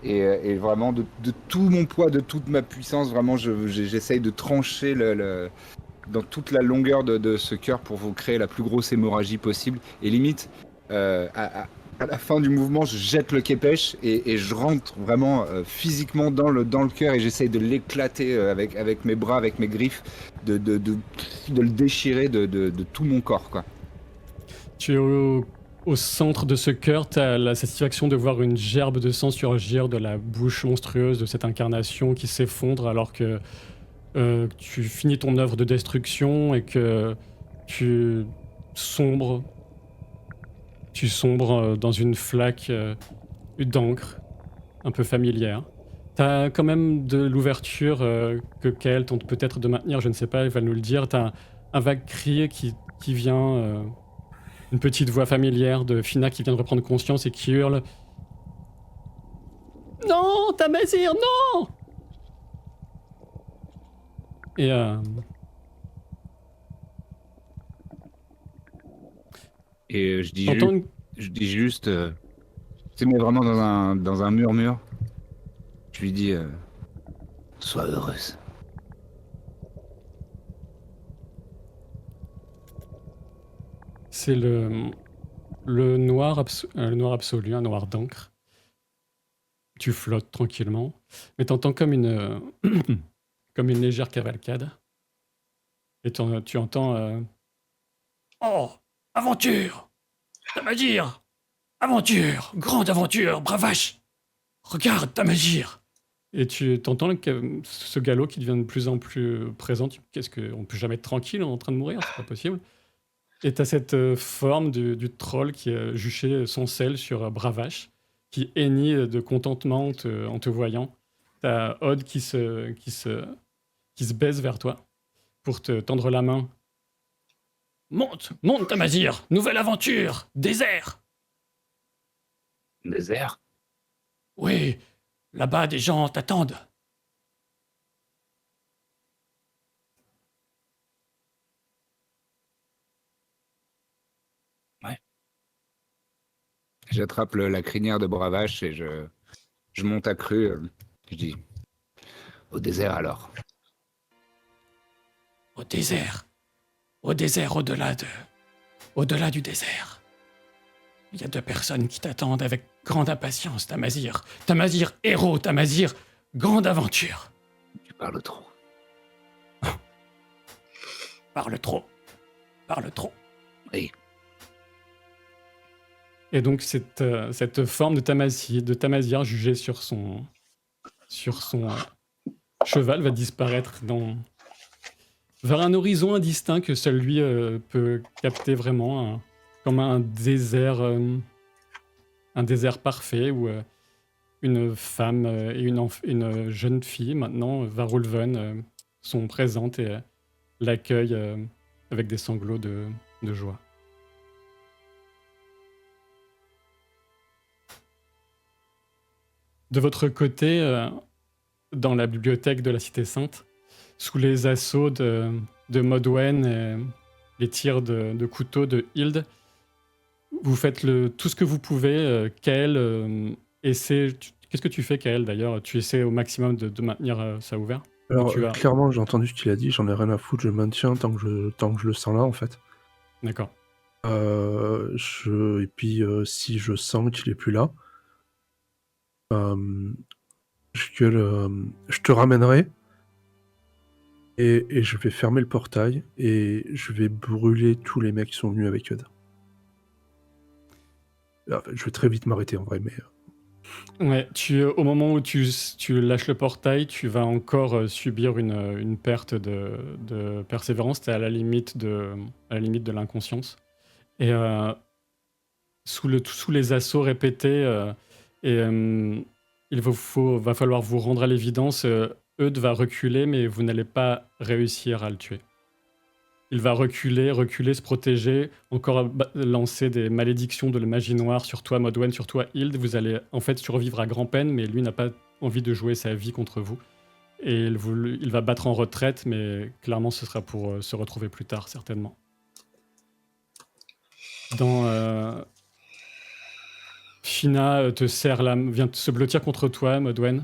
Et vraiment, de tout mon poids, de toute ma puissance, vraiment, j'essaye de trancher dans toute la longueur de ce cœur pour vous créer la plus grosse hémorragie possible. Et limite, à la fin du mouvement, je jette le képèche et je rentre vraiment physiquement dans le cœur et j'essaye de l'éclater avec mes bras, avec mes griffes, de le déchirer de tout mon corps, quoi. Tu es au centre de ce cœur, tu as la satisfaction de voir une gerbe de sang surgir de la bouche monstrueuse de cette incarnation qui s'effondre alors que tu finis ton œuvre de destruction et que tu sombres dans une flaque d'encre un peu familière. T'as quand même de l'ouverture que Kael tente peut-être de maintenir, je ne sais pas, il va nous le dire. T'as un vague cri qui vient, une petite voix familière de Fina qui vient de reprendre conscience et qui hurle « Non, Tamazir, non !» Et je dis juste, tu mets vraiment dans un murmure. Je lui dis, sois heureuse. c'est le noir absolu, un noir d'encre. Tu flottes tranquillement, mais t'entends comme une légère cavalcade. Et tu entends Oh, aventure! Tamazir! Aventure! Grande aventure, bravache! Regarde, Tamazir! Et tu t'entends ce galop qui devient de plus en plus présent. Qu'est-ce qu'on peut jamais être tranquille en train de mourir? C'est pas possible. Et t'as cette forme du troll qui a juché son sel sur Bravache, qui hennit de contentement en te voyant. T'as Odd qui se baisse vers toi pour te tendre la main. Monte, monte, Tamazir, nouvelle aventure, désert. Désert. Oui, là-bas des gens t'attendent. J'attrape la crinière de Bravache et je monte à cru. Je dis au désert alors. Au désert, au-delà au-delà du désert. Il y a 2 personnes qui t'attendent avec grande impatience, Tamazir. Tamazir, héros, Tamazir, grande aventure. Tu parles trop. Parle trop. Parle trop. Oui. Et donc, cette forme de Tamazir jugée sur son cheval va disparaître vers un horizon indistinct que seul lui peut capter vraiment, comme un désert parfait où une femme et une jeune fille, maintenant, Varulven, sont présentes et l'accueillent avec des sanglots de joie. De votre côté, dans la bibliothèque de la Cité Sainte, sous les assauts de Modwen et les tirs de couteau de Hild, vous faites tout ce que vous pouvez. Kael essaie... Qu'est-ce que tu fais, Kael, d'ailleurs? Tu essaies au maximum de maintenir ça ouvert? Alors, Tu as... clairement, j'ai entendu ce qu'il a dit, j'en ai rien à foutre, je maintiens tant que je le sens là, en fait. D'accord. Et puis, si je sens qu'il est plus là, je te ramènerai et je vais fermer le portail et je vais brûler tous les mecs qui sont venus avec Odd. Je vais très vite m'arrêter en vrai, mais... Ouais, au moment où tu lâches le portail, tu vas encore subir une perte de persévérance. T'es à la limite de l'inconscience. Et sous les assauts répétés, il va falloir vous rendre à l'évidence. Eudes va reculer, mais vous n'allez pas réussir à le tuer. Il va reculer, se protéger, encore lancer des malédictions de la magie noire sur toi, Modwen, sur toi, Hild. Vous allez en fait survivre à grand-peine, mais lui n'a pas envie de jouer sa vie contre vous. Et il va battre en retraite, mais clairement ce sera pour se retrouver plus tard, certainement. Fina vient se blottir contre toi, Modwen.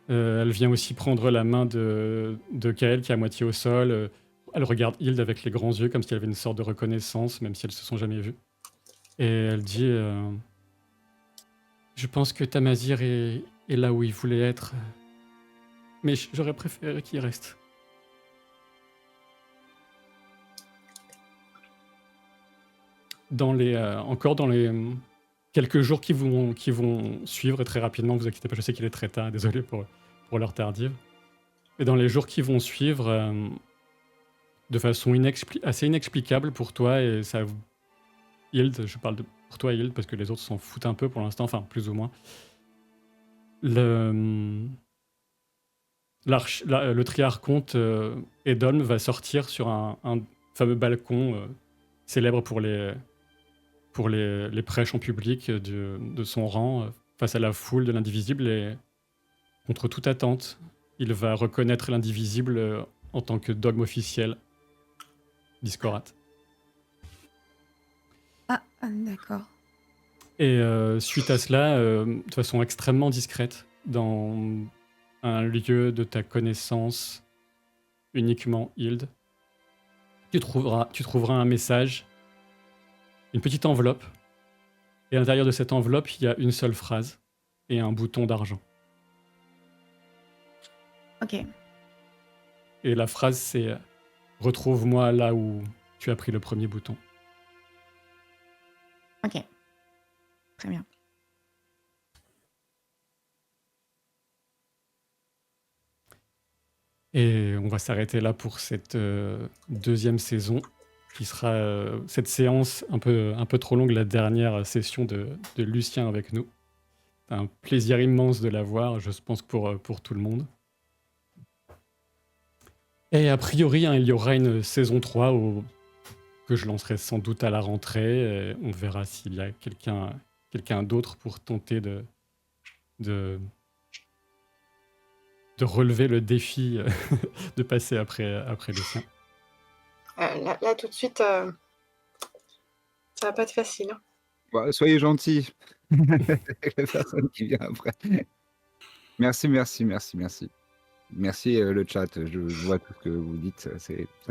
Elle vient aussi prendre la main de Kael, qui est à moitié au sol. Elle regarde Hild avec les grands yeux, comme si elle avait une sorte de reconnaissance, même si elles se sont jamais vues. Et elle dit je pense que Tamazir est là où il voulait être. Mais j'aurais préféré qu'il reste. Encore dans les quelques jours qui vont suivre, et très rapidement, vous inquiétez pas, je sais qu'il est très tard, désolé pour l'heure tardive. Et dans les jours qui vont suivre, de façon assez inexplicable pour toi, et ça... Hild, je parle pour toi, Hild, parce que les autres s'en foutent un peu pour l'instant, enfin, plus ou moins. Le triarchonte Edon va sortir sur un fameux balcon célèbre pour les prêches en public de son rang, face à la foule de l'indivisible, et contre toute attente, il va reconnaître l'indivisible en tant que dogme officiel d'Iskorat. Ah, d'accord. Et suite à cela, de façon extrêmement discrète, dans un lieu de ta connaissance uniquement, Hild, tu trouveras un message, une petite enveloppe, et à l'intérieur de cette enveloppe, il y a une seule phrase et un bouton d'argent. Ok. Et la phrase, c'est « Retrouve-moi là où tu as pris le premier bouton ». Ok. Très bien. Et on va s'arrêter là pour cette deuxième saison. qui sera cette séance un peu trop longue, la dernière session de Lucien avec nous. C'est un plaisir immense de la voir, je pense, pour tout le monde. Et a priori, hein, il y aura une saison 3 que je lancerai sans doute à la rentrée. Et on verra s'il y a quelqu'un d'autre pour tenter de relever le défi de passer après Lucien. Là, tout de suite, ça va pas être facile. Hein. Bah, soyez gentils avec la personne qui vient après. Merci. Merci le chat, je vois tout ce que vous dites, ça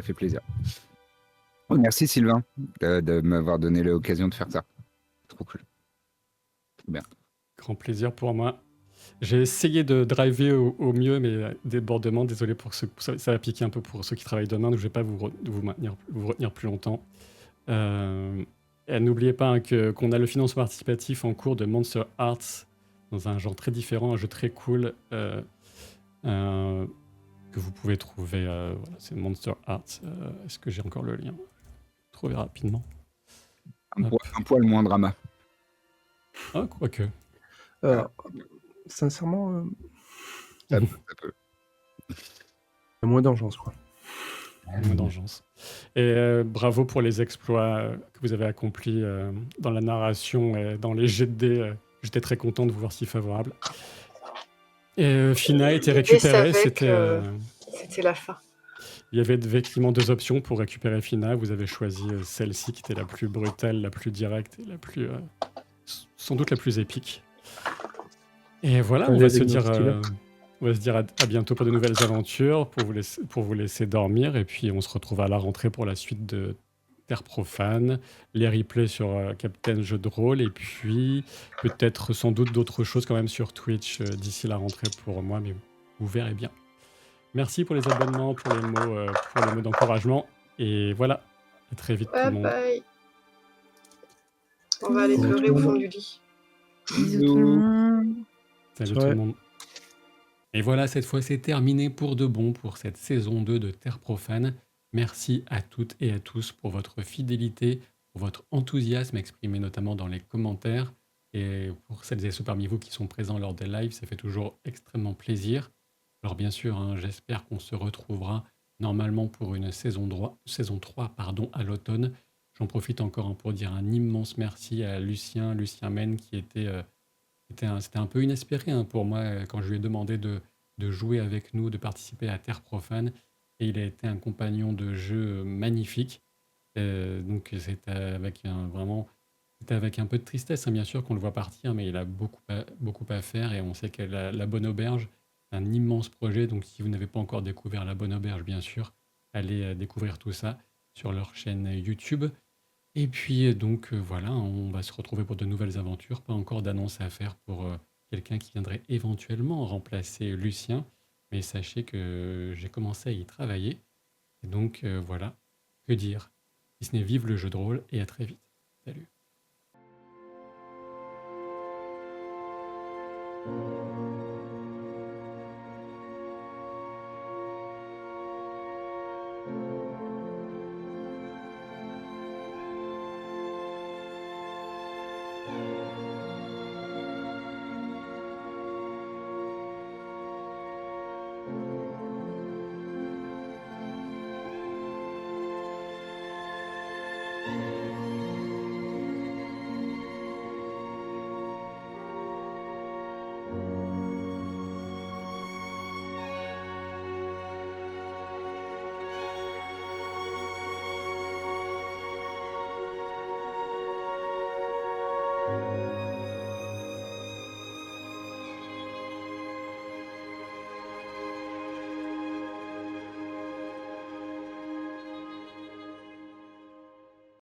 fait plaisir. Oh, merci Sylvain de m'avoir donné l'occasion de faire ça. Trop cool. Bien. Grand plaisir pour moi. J'ai essayé de driver au mieux, mais débordement, désolé pour ceux, ça va piquer un peu pour ceux qui travaillent demain, donc je ne vais pas vous retenir plus longtemps. Et n'oubliez pas hein, qu'on a le financement participatif en cours de Monster Arts, dans un genre très différent, un jeu très cool, que vous pouvez trouver, voilà, c'est Monster Arts. Est-ce que j'ai encore le lien? Trouver rapidement. Un poil moins drama. Ah, quoique. Sincèrement, Ça peut. il y a moins d'urgence, quoi. Moins d'urgence. Et bravo pour les exploits que vous avez accomplis dans la narration et dans les jets de dés. J'étais très content de vous voir si favorable. Et Fina a été récupérée. C'était la fin. Il y avait effectivement 2 options pour récupérer Fina. Vous avez choisi celle-ci qui était la plus brutale, la plus directe et la plus, sans doute la plus épique. Et voilà, on va se dire à bientôt pour de nouvelles aventures, pour vous laisser dormir. Et puis on se retrouve à la rentrée pour la suite de Terre Profane, les replays sur Captain Jeu de Rôle, et puis peut-être sans doute d'autres choses quand même sur Twitch d'ici la rentrée pour moi, mais vous verrez bien. Merci pour les abonnements, pour les mots d'encouragement. Et voilà, à très vite tout le monde. Bye. On va aller pleurer au fond du lit. Bisous tout le monde. Salut tout le monde. Et voilà, cette fois c'est terminé pour de bon pour cette saison 2 de Terre Profane. Merci à toutes et à tous pour votre fidélité, pour votre enthousiasme exprimé notamment dans les commentaires. Et pour celles et ceux parmi vous qui sont présents lors des lives, ça fait toujours extrêmement plaisir. Alors bien sûr, hein, j'espère qu'on se retrouvera normalement pour une saison 3 à l'automne. J'en profite encore pour dire un immense merci à Lucien Men, qui c'était un peu inespéré hein, pour moi quand je lui ai demandé de jouer avec nous, de participer à Terre Profane. Et il a été un compagnon de jeu magnifique. Donc c'était avec un peu de tristesse, hein, bien sûr, qu'on le voit partir, mais il a beaucoup à faire. Et on sait que la Bonne Auberge, c'est un immense projet. Donc si vous n'avez pas encore découvert la Bonne Auberge, bien sûr, allez découvrir tout ça sur leur chaîne YouTube. Et puis donc voilà, on va se retrouver pour de nouvelles aventures. Pas encore d'annonce à faire pour quelqu'un qui viendrait éventuellement remplacer Lucien. Mais sachez que j'ai commencé à y travailler. Et donc voilà, que dire? Si ce n'est vive le jeu de rôle et à très vite. Salut.